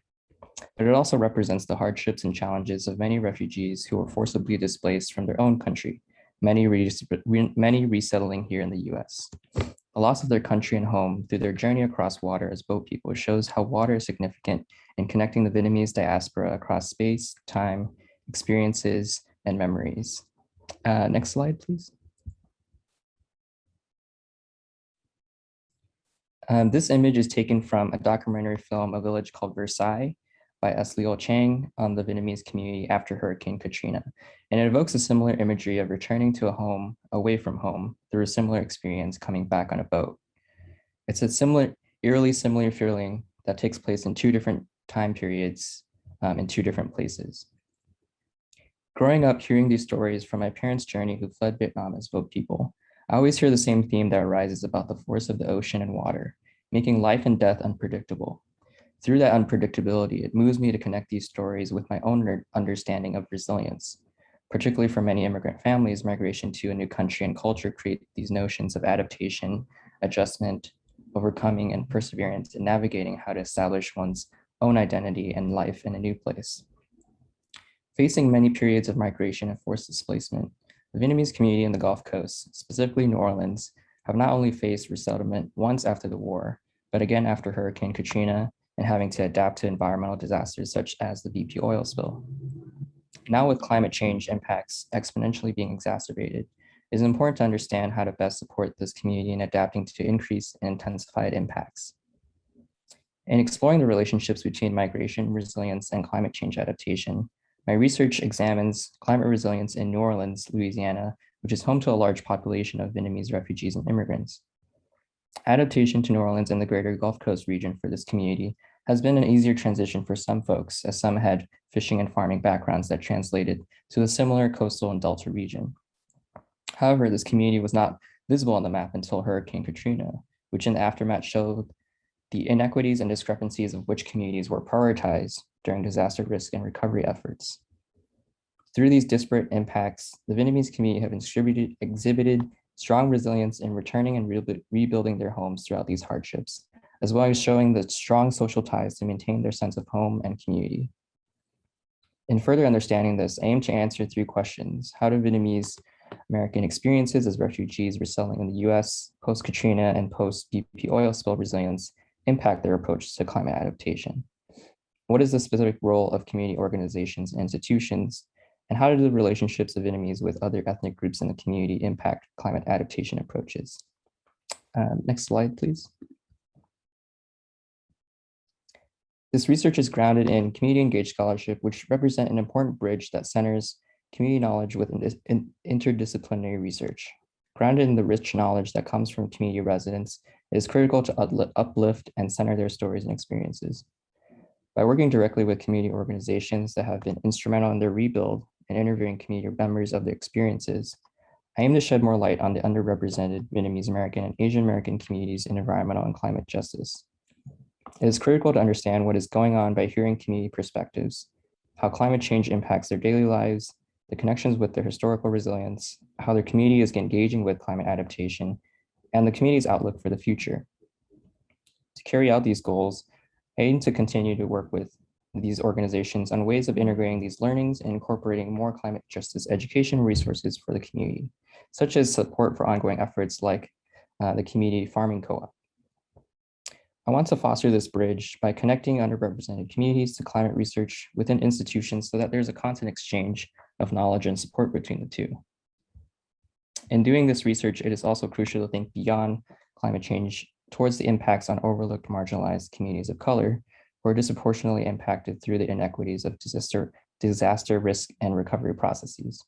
But it also represents the hardships and challenges of many refugees who were forcibly displaced from their own country, many resettling here in the US. The loss of their country and home through their journey across water as boat people shows how water is significant in connecting the Vietnamese diaspora across space, time, experiences, and memories. Next slide, please. This image is taken from a documentary film, A Village Called Versailles, by S. Leo Chang on the Vietnamese community after Hurricane Katrina. And it evokes a similar imagery of returning to a home away from home through a similar experience coming back on a boat. It's a similar, eerily similar feeling that takes place in two different time periods in two different places. Growing up hearing these stories from my parents' journey who fled Vietnam as boat people, I always hear the same theme that arises about the force of the ocean and water, making life and death unpredictable. Through that unpredictability, it moves me to connect these stories with my own understanding of resilience. Particularly for many immigrant families, migration to a new country and culture create these notions of adaptation, adjustment, overcoming, and perseverance in navigating how to establish one's own identity and life in a new place. Facing many periods of migration and forced displacement, the Vietnamese community in the Gulf Coast, specifically New Orleans, have not only faced resettlement once after the war, but again after Hurricane Katrina, and having to adapt to environmental disasters such as the BP oil spill. Now with climate change impacts exponentially being exacerbated, it is important to understand how to best support this community in adapting to increased and intensified impacts. In exploring the relationships between migration, resilience, and climate change adaptation, my research examines climate resilience in New Orleans, Louisiana, which is home to a large population of Vietnamese refugees and immigrants. Adaptation to New Orleans and the greater Gulf Coast region for this community has been an easier transition for some folks, as some had fishing and farming backgrounds that translated to a similar coastal and delta region. However, this community was not visible on the map until Hurricane Katrina, which in the aftermath showed the inequities and discrepancies of which communities were prioritized during disaster risk and recovery efforts. Through these disparate impacts, the Vietnamese community have exhibited strong resilience in returning and rebuilding their homes throughout these hardships, as well as showing the strong social ties to maintain their sense of home and community. In further understanding this, I aim to answer 3 questions. How do Vietnamese American experiences as refugees resettling in the US, post-Katrina and post-BP oil spill resilience impact their approach to climate adaptation? What is the specific role of community organizations and institutions? And how do the relationships of Vietnamese with other ethnic groups in the community impact climate adaptation approaches? Next slide, please. This research is grounded in community engaged scholarship, which represent an important bridge that centers community knowledge with interdisciplinary research. Grounded in the rich knowledge that comes from community residents, it is critical to uplift and center their stories and experiences. By working directly with community organizations that have been instrumental in their rebuild and interviewing community members of their experiences, I aim to shed more light on the underrepresented Vietnamese American and Asian American communities in environmental and climate justice. It is critical to understand what is going on by hearing community perspectives, how climate change impacts their daily lives, the connections with their historical resilience, how their community is engaging with climate adaptation, and the community's outlook for the future. To carry out these goals, I aim to continue to work with these organizations on ways of integrating these learnings and incorporating more climate justice education resources for the community, such as support for ongoing efforts like the Community Farming Co-op. I want to foster this bridge by connecting underrepresented communities to climate research within institutions so that there's a constant exchange of knowledge and support between the two. In doing this research, it is also crucial to think beyond climate change towards the impacts on overlooked, marginalized communities of color who are disproportionately impacted through the inequities of disaster risk and recovery processes.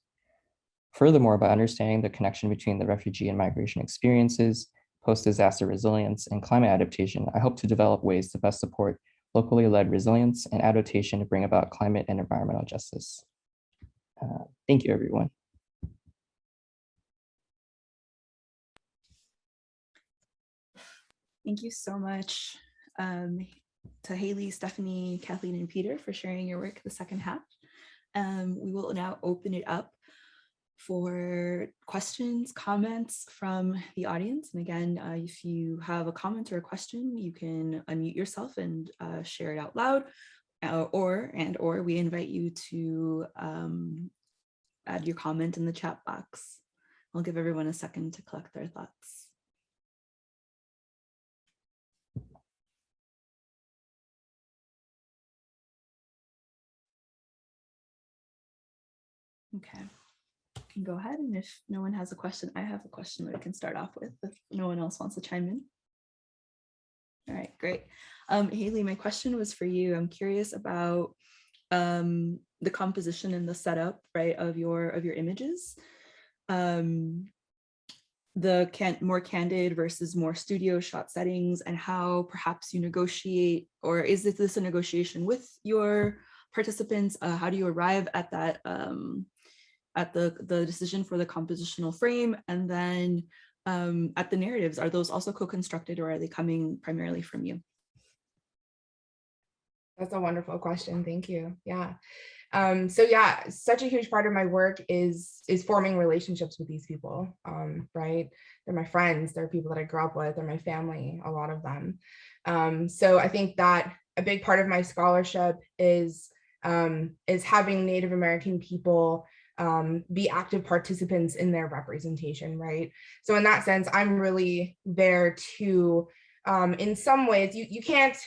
Furthermore, by understanding the connection between the refugee and migration experiences, post-disaster resilience, and climate adaptation, I hope to develop ways to best support locally led resilience and adaptation to bring about climate and environmental justice. Thank you, everyone. Thank you so much to Haley, Stephanie, Kathleen, and Peter for sharing your work the second half. We will now open it up for questions, comments from the audience. And again, if you have a comment or a question, you can unmute yourself and share it out loud, or we invite you to add your comment in the chat box. I'll give everyone a second to collect their thoughts. Okay. Can go ahead, and if no one has a question, I have a question that I can start off with if no one else wants to chime in. All right, great. Haley, my question was for you. I'm curious about the composition and the setup, right, of your images. The more candid versus more studio shot settings, and how perhaps you negotiate, or is this a negotiation with your participants? How do you arrive at that at the decision for the compositional frame? And then at the narratives, are those also co-constructed, or are they coming primarily from you? That's a wonderful question. Thank you. Yeah. So yeah, such a huge part of my work is forming relationships with these people, right? They're my friends, they're people that I grew up with, they're my family, a lot of them. So I think that a big part of my scholarship is having Native American people be active participants in their representation, right? So in that sense, I'm really there to, in some ways, you can't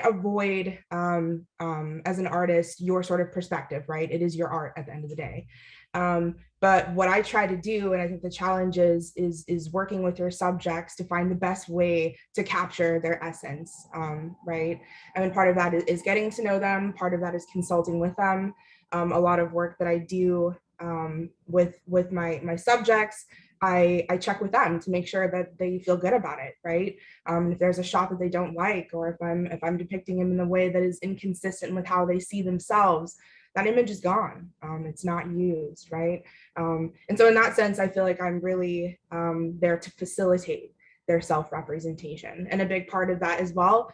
avoid as an artist your sort of perspective, right? It is your art at the end of the day. But what I try to do, and I think the challenge is working with your subjects to find the best way to capture their essence, right? I mean, part of that is getting to know them. Part of that is consulting with them. A lot of work that I do with my subjects, I check with them to make sure that they feel good about it, right? If there's a shot that they don't like, or if I'm depicting them in a way that is inconsistent with how they see themselves, that image is gone. It's not used, right? And so in that sense, I feel like I'm really there to facilitate their self-representation. And a big part of that as well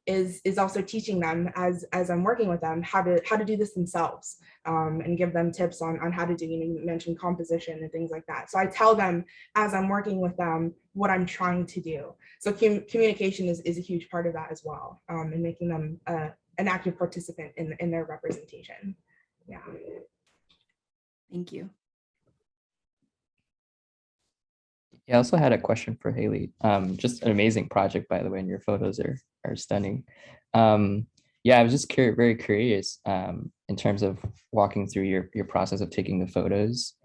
is also teaching them as I'm working with them how to do this themselves, and give them tips on how to do, you mentioned composition and things like that. So I tell them as I'm working with them what I'm trying to do. So communication is a huge part of that as well, and making them an active participant in their representation. Yeah. Thank you. Yeah, I also had a question for Haley. Just an amazing project, by the way, and your photos are stunning. Yeah, I was just very curious in terms of walking through your process of taking the photos,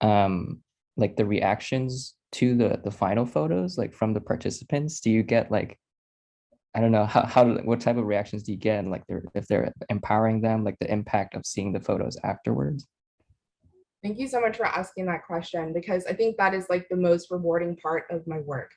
like the reactions to the final photos, like from the participants. Do you get like, I don't know, what type of reactions do you get, and like if they're empowering them, like the impact of seeing the photos afterwards? Thank you so much for asking that question, because I think that is like the most rewarding part of my work,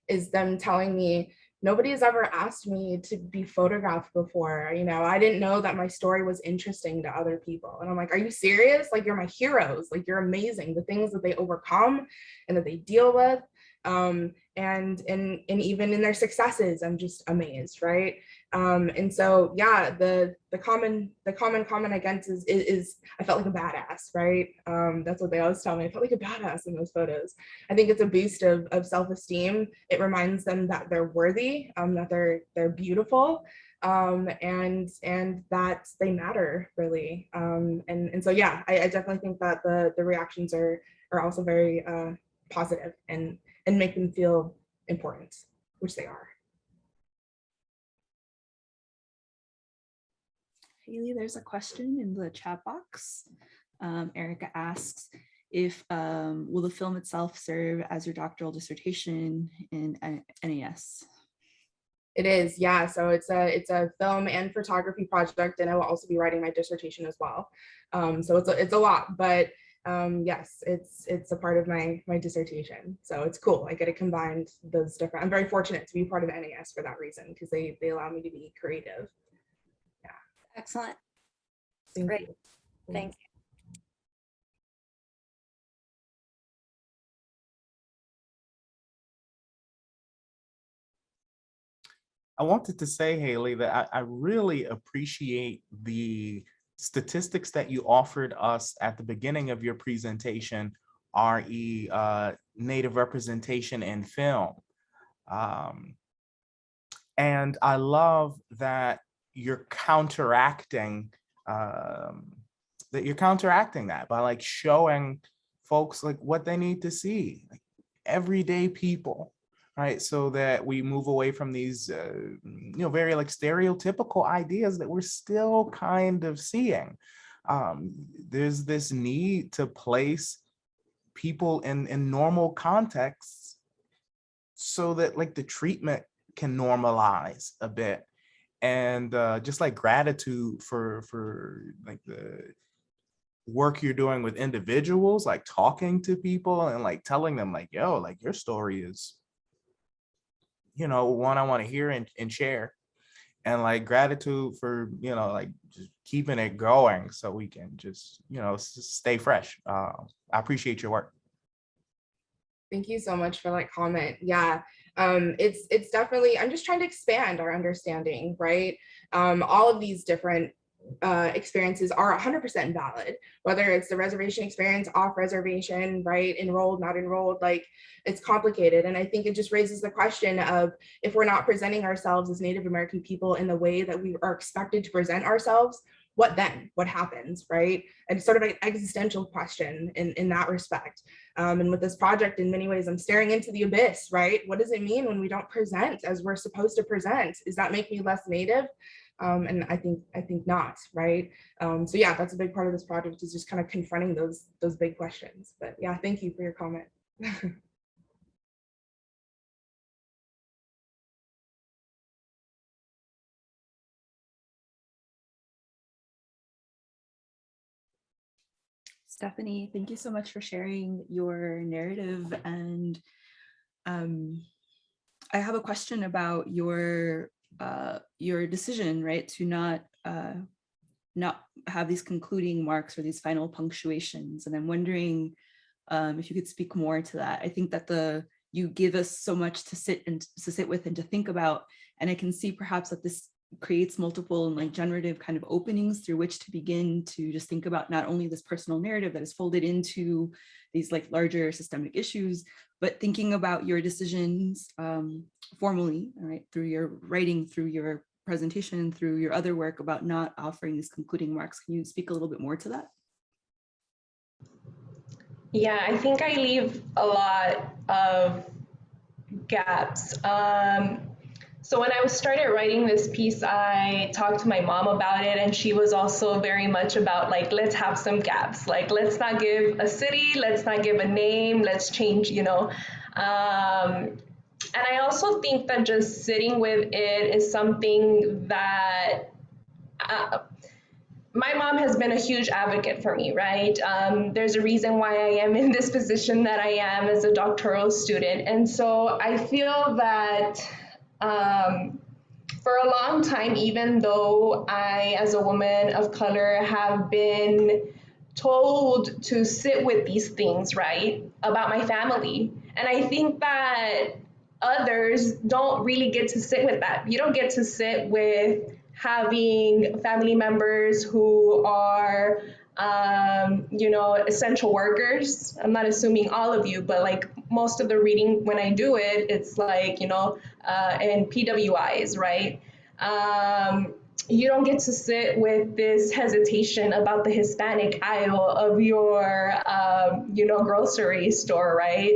is them telling me, nobody has ever asked me to be photographed before. You know, I didn't know that my story was interesting to other people. And I'm like, are you serious? Like, you're my heroes. Like, you're amazing. The things that they overcome and that they deal with. And even in their successes, I'm just amazed, right? And so, yeah, the common comment against is I felt like a badass, right? That's what they always tell me. I felt like a badass in those photos. I think it's a boost of self-esteem. It reminds them that they're worthy, that they're beautiful, and that they matter, really. And so, yeah, I definitely think that the reactions are also very positive and make them feel important, which they are. Haley, there's a question in the chat box. Erica asks if will the film itself serve as your doctoral dissertation in NAS? It is, yeah. So it's a film and photography project, and I will also be writing my dissertation as well. So it's a lot, but yes, it's a part of my dissertation. So it's cool. I get to combine those different. I'm very fortunate to be part of NAS for that reason, because they allow me to be creative. Yeah. Excellent. Thank Great. you. Thank you. I wanted to say, Haley, that I really appreciate the statistics that you offered us at the beginning of your presentation, re Native representation in film. And I love that you're counteracting that by like showing folks like what they need to see, like everyday people, right? So that we move away from these, very like stereotypical ideas that we're still kind of seeing. There's this need to place people in normal contexts so that like the treatment can normalize a bit. And just like gratitude for like the work you're doing with individuals, like talking to people and like telling them like, yo, like your story is, one I want to hear and share. And like gratitude for, like just keeping it going so we can just, stay fresh. I appreciate your work. Thank you so much for that comment. Yeah, it's definitely, I'm just trying to expand our understanding, right? All of these different experiences are 100% valid, whether it's the reservation experience, off reservation, right? Enrolled, not enrolled, like it's complicated. And I think it just raises the question of, if we're not presenting ourselves as Native American people in the way that we are expected to present ourselves, what then? What happens, right? And it's sort of an existential question in that respect. And with this project, in many ways, I'm staring into the abyss, right? What does it mean when we don't present as we're supposed to present? Does that make me less Native? And I think not, right? So yeah, that's a big part of this project, is just kind of confronting those big questions. But yeah, thank you for your comment. Stephanie, thank you so much for sharing your narrative. And I have a question about your decision, right, to not have these concluding marks or these final punctuations. And I'm wondering if you could speak more to that. I think that you give us so much to sit with and to think about, and I can see perhaps that this creates multiple and like generative kind of openings through which to begin to just think about not only this personal narrative that is folded into these like larger systemic issues, but thinking about your decisions formally, right, through your writing, through your presentation, through your other work about not offering these concluding marks. Can you speak a little bit more to that? Yeah, I think I leave a lot of gaps. So when I started writing this piece, I talked to my mom about it, and she was also very much about like, let's have some gaps. Like, let's not give a city, let's not give a name, let's change, you know. And I also think that just sitting with it is something that my mom has been a huge advocate for me, right? There's a reason why I am in this position that I am as a doctoral student. And so I feel that for a long time, even though I, as a woman of color, have been told to sit with these things, right, about my family. And I think that others don't really get to sit with that. You don't get to sit with having family members who are, you know, essential workers. I'm not assuming all of you, but like most of the reading when I do it, it's like, you know, and PWIs, right? You don't get to sit with this hesitation about the Hispanic aisle of your, you know, grocery store, right?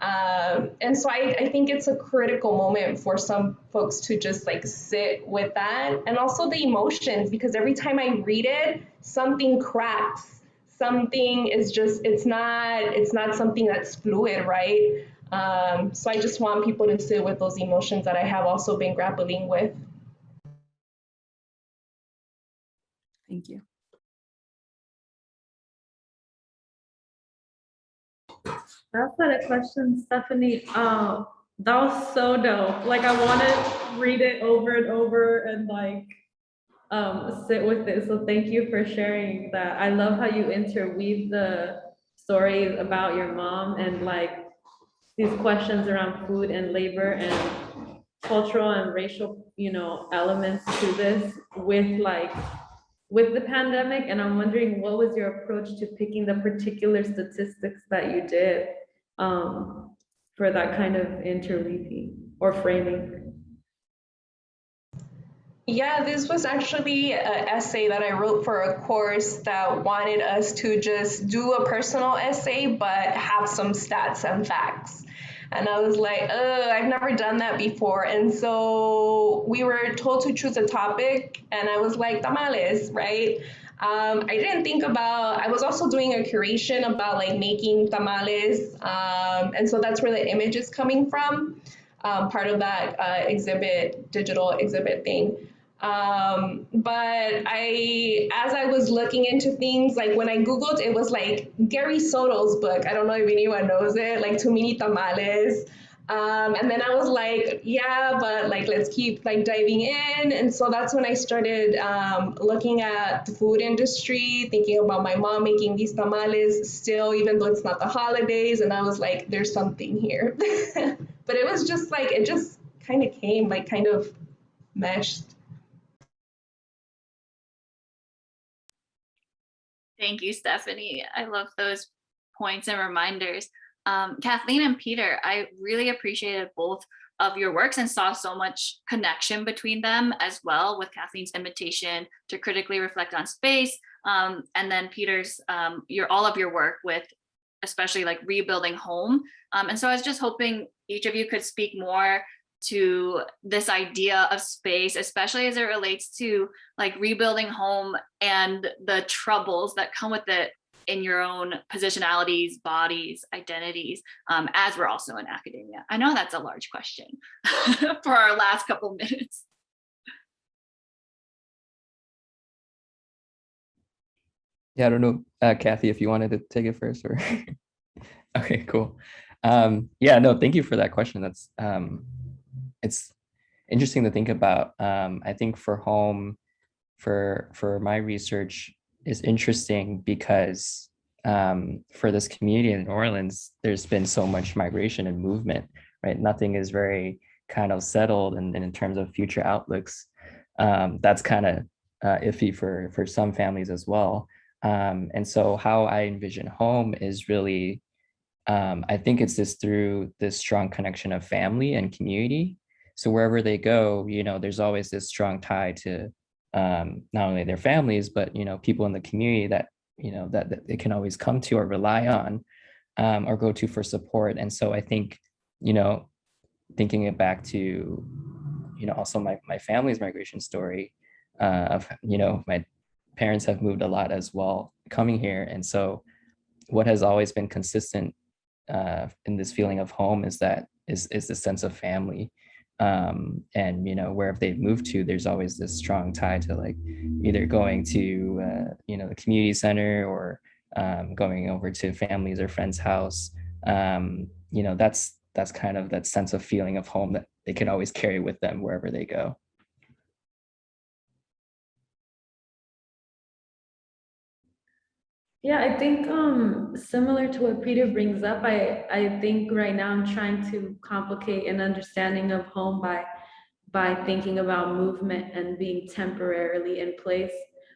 And so I think it's a critical moment for some folks to just like sit with that, and also the emotions, because every time I read it, something cracks. Something is just, it's not something that's fluid, right? So I just want people to sit with those emotions that I have also been grappling with. Thank you. That's not a question, Stephanie. That was so dope. Like I want to read it over and over and like sit with it. So thank you for sharing that. I love how you interweave the stories about your mom and like these questions around food and labor and cultural and racial, you know, elements to this with like with the pandemic. And I'm wondering what was your approach to picking the particular statistics that you did for that kind of interweaving or framing? Yeah, this was actually an essay that I wrote for a course that wanted us to just do a personal essay, but have some stats and facts. And I was like, I've never done that before. And so we were told to choose a topic, and I was like, tamales, right? I didn't think about, I was also doing a curation about like making tamales. And so that's where the image is coming from, part of that exhibit, digital exhibit thing. But as I was looking into things, like when I Googled, it was like Gary Soto's book. I don't know if anyone knows it, like Too Many Tamales. And then I was like, yeah, but like, let's keep like diving in. And so that's when I started looking at the food industry, thinking about my mom making these tamales still, even though it's not the holidays. And I was like, there's something here. But it was just like, it just kind of came, like kind of meshed. Thank you, Stephanie. I love those points and reminders. Kathleen and Peter, I really appreciated both of your works and saw so much connection between them as well, with Kathleen's invitation to critically reflect on space, and then Peter's all of your work with especially like rebuilding home. And so I was just hoping each of you could speak more to this idea of space, especially as it relates to like rebuilding home and the troubles that come with it in your own positionalities, bodies, identities, as we're also in academia. I know that's a large question for our last couple minutes. Yeah, I don't know, Kathy, if you wanted to take it first or. Okay, cool. Yeah, no, thank you for that question. That's it's interesting to think about. I think for home, for my research is interesting because for this community in New Orleans, there's been so much migration and movement, right? Nothing is very kind of settled, and in terms of future outlooks, that's kind of iffy for some families as well. And so how I envision home is really, I think it's this through this strong connection of family and community. So wherever they go, you know, there's always this strong tie to not only their families, but, you know, people in the community that, you know, that they can always come to or rely on, or go to for support. And so I think, you know, thinking it back to, also my family's migration story of, my parents have moved a lot as well coming here. And so what has always been consistent in this feeling of home is the sense of family. And wherever they've moved to, there's always this strong tie to like either going to the community center or going over to families or friends' house. That's kind of that sense of feeling of home that they can always carry with them wherever they go. Yeah, I think similar to what Peter brings up, I think right now I'm trying to complicate an understanding of home by thinking about movement and being temporarily in place,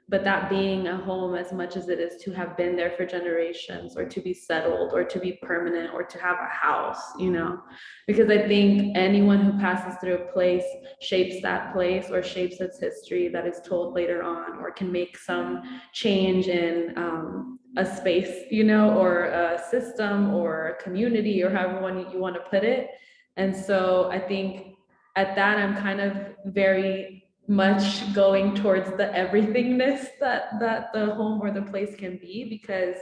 but that being a home as much as it is to have been there for generations or to be settled or to be permanent or to have a house, because I think anyone who passes through a place shapes that place or shapes its history that is told later on, or can make some change in a space, or a system or a community or however you want to put it. And so I think at that, I'm kind of very much going towards the everythingness that the home or the place can be, because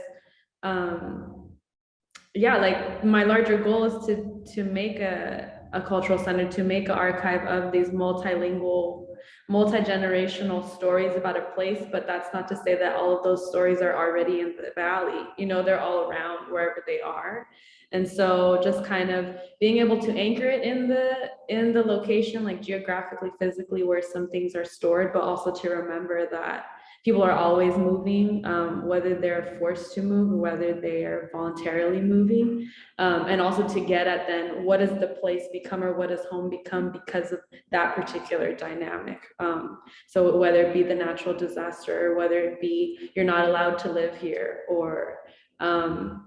like my larger goal is to make a cultural center, to make an archive of these multilingual, multi-generational stories about a place. But that's not to say that all of those stories are already in the valley. They're all around wherever they are. And so just kind of being able to anchor it in the location, like geographically, physically, where some things are stored, but also to remember that people are always moving, whether they're forced to move or whether they are voluntarily moving. And also to get at then what does the place become or what does home become because of that particular dynamic. So whether it be the natural disaster, or whether it be you're not allowed to live here, or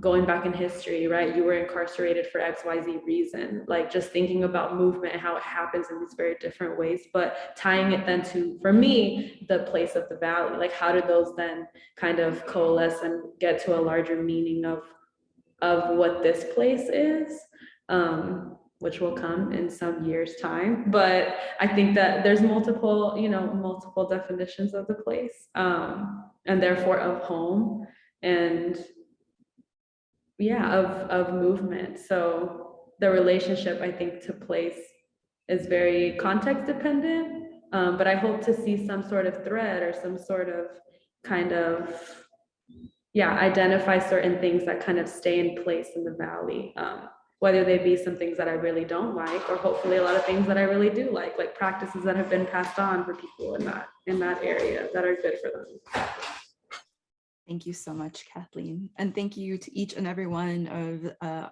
going back in history, right? You were incarcerated for XYZ reason, like just thinking about movement and how it happens in these very different ways, but tying it then to, for me, the place of the valley, like how do those then kind of coalesce and get to a larger meaning of what this place is, which will come in some years' time. But I think that there's multiple definitions of the place, and therefore of home, and of movement. So the relationship, I think, to place is very context dependent, but I hope to see some sort of thread or some sort of kind of, identify certain things that kind of stay in place in the valley, whether they be some things that I really don't like, or hopefully a lot of things that I really do like practices that have been passed on for people in that area that are good for them. Thank you so much, Kathleen. And thank you to each and every one of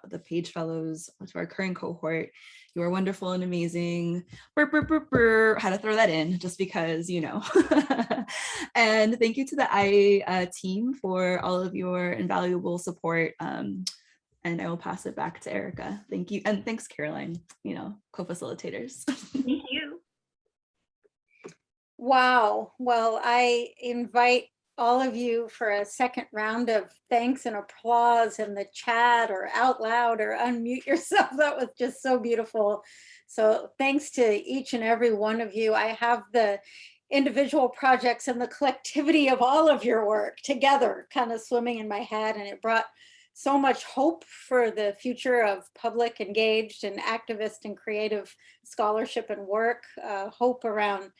the Page Fellows, to our current cohort. You are wonderful and amazing. Burr, burr, burr, burr. Had to throw that in just because, And thank you to the I team for all of your invaluable support. And I will pass it back to Erica. Thank you. And thanks, Caroline, co-facilitators. Thank you. Wow. Well, I invite all of you for a second round of thanks and applause in the chat or out loud or unmute yourself. That was just so beautiful. So thanks to each and every one of you. I have the individual projects and the collectivity of all of your work together kind of swimming in my head, and it brought so much hope for the future of public engaged and activist and creative scholarship and work, hope around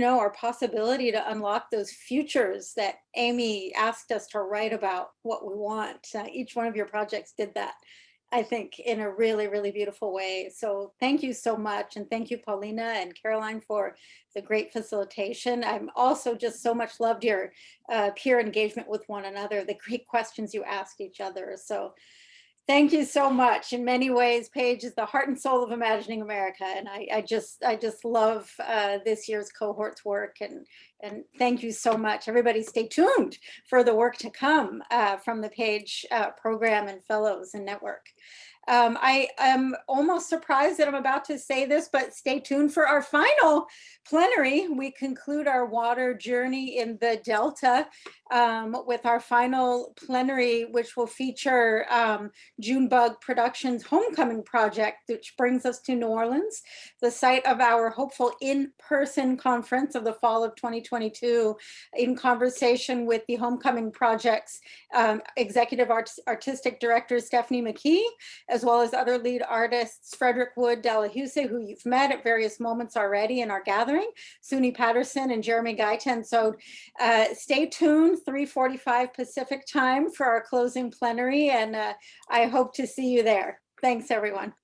our possibility to unlock those futures that Amy asked us to write about what we want. Each one of your projects did that, I think, in a really, really beautiful way. So thank you so much. And thank you, Paulina and Caroline, for the great facilitation. I'm also just so much loved your peer engagement with one another, the great questions you asked each other. So thank you so much. In many ways, Paige is the heart and soul of Imagining America, and I just love this year's cohort's work. And thank you so much. Everybody, stay tuned for the work to come from the Paige program and fellows and network. I am almost surprised that I'm about to say this, but stay tuned for our final plenary. We conclude our water journey in the Delta with our final plenary, which will feature Junebug Productions Homecoming Project, which brings us to New Orleans, the site of our hopeful in-person conference of the fall of 2022, in conversation with the Homecoming Project's Executive Artistic Director, Stephanie McKee, as well as other lead artists, Frederick Wood Delahuse, who you've met at various moments already in our gathering, Suni Patterson and Jeremy Guyton. So stay tuned, 3:45 Pacific time for our closing plenary, and I hope to see you there. Thanks, everyone.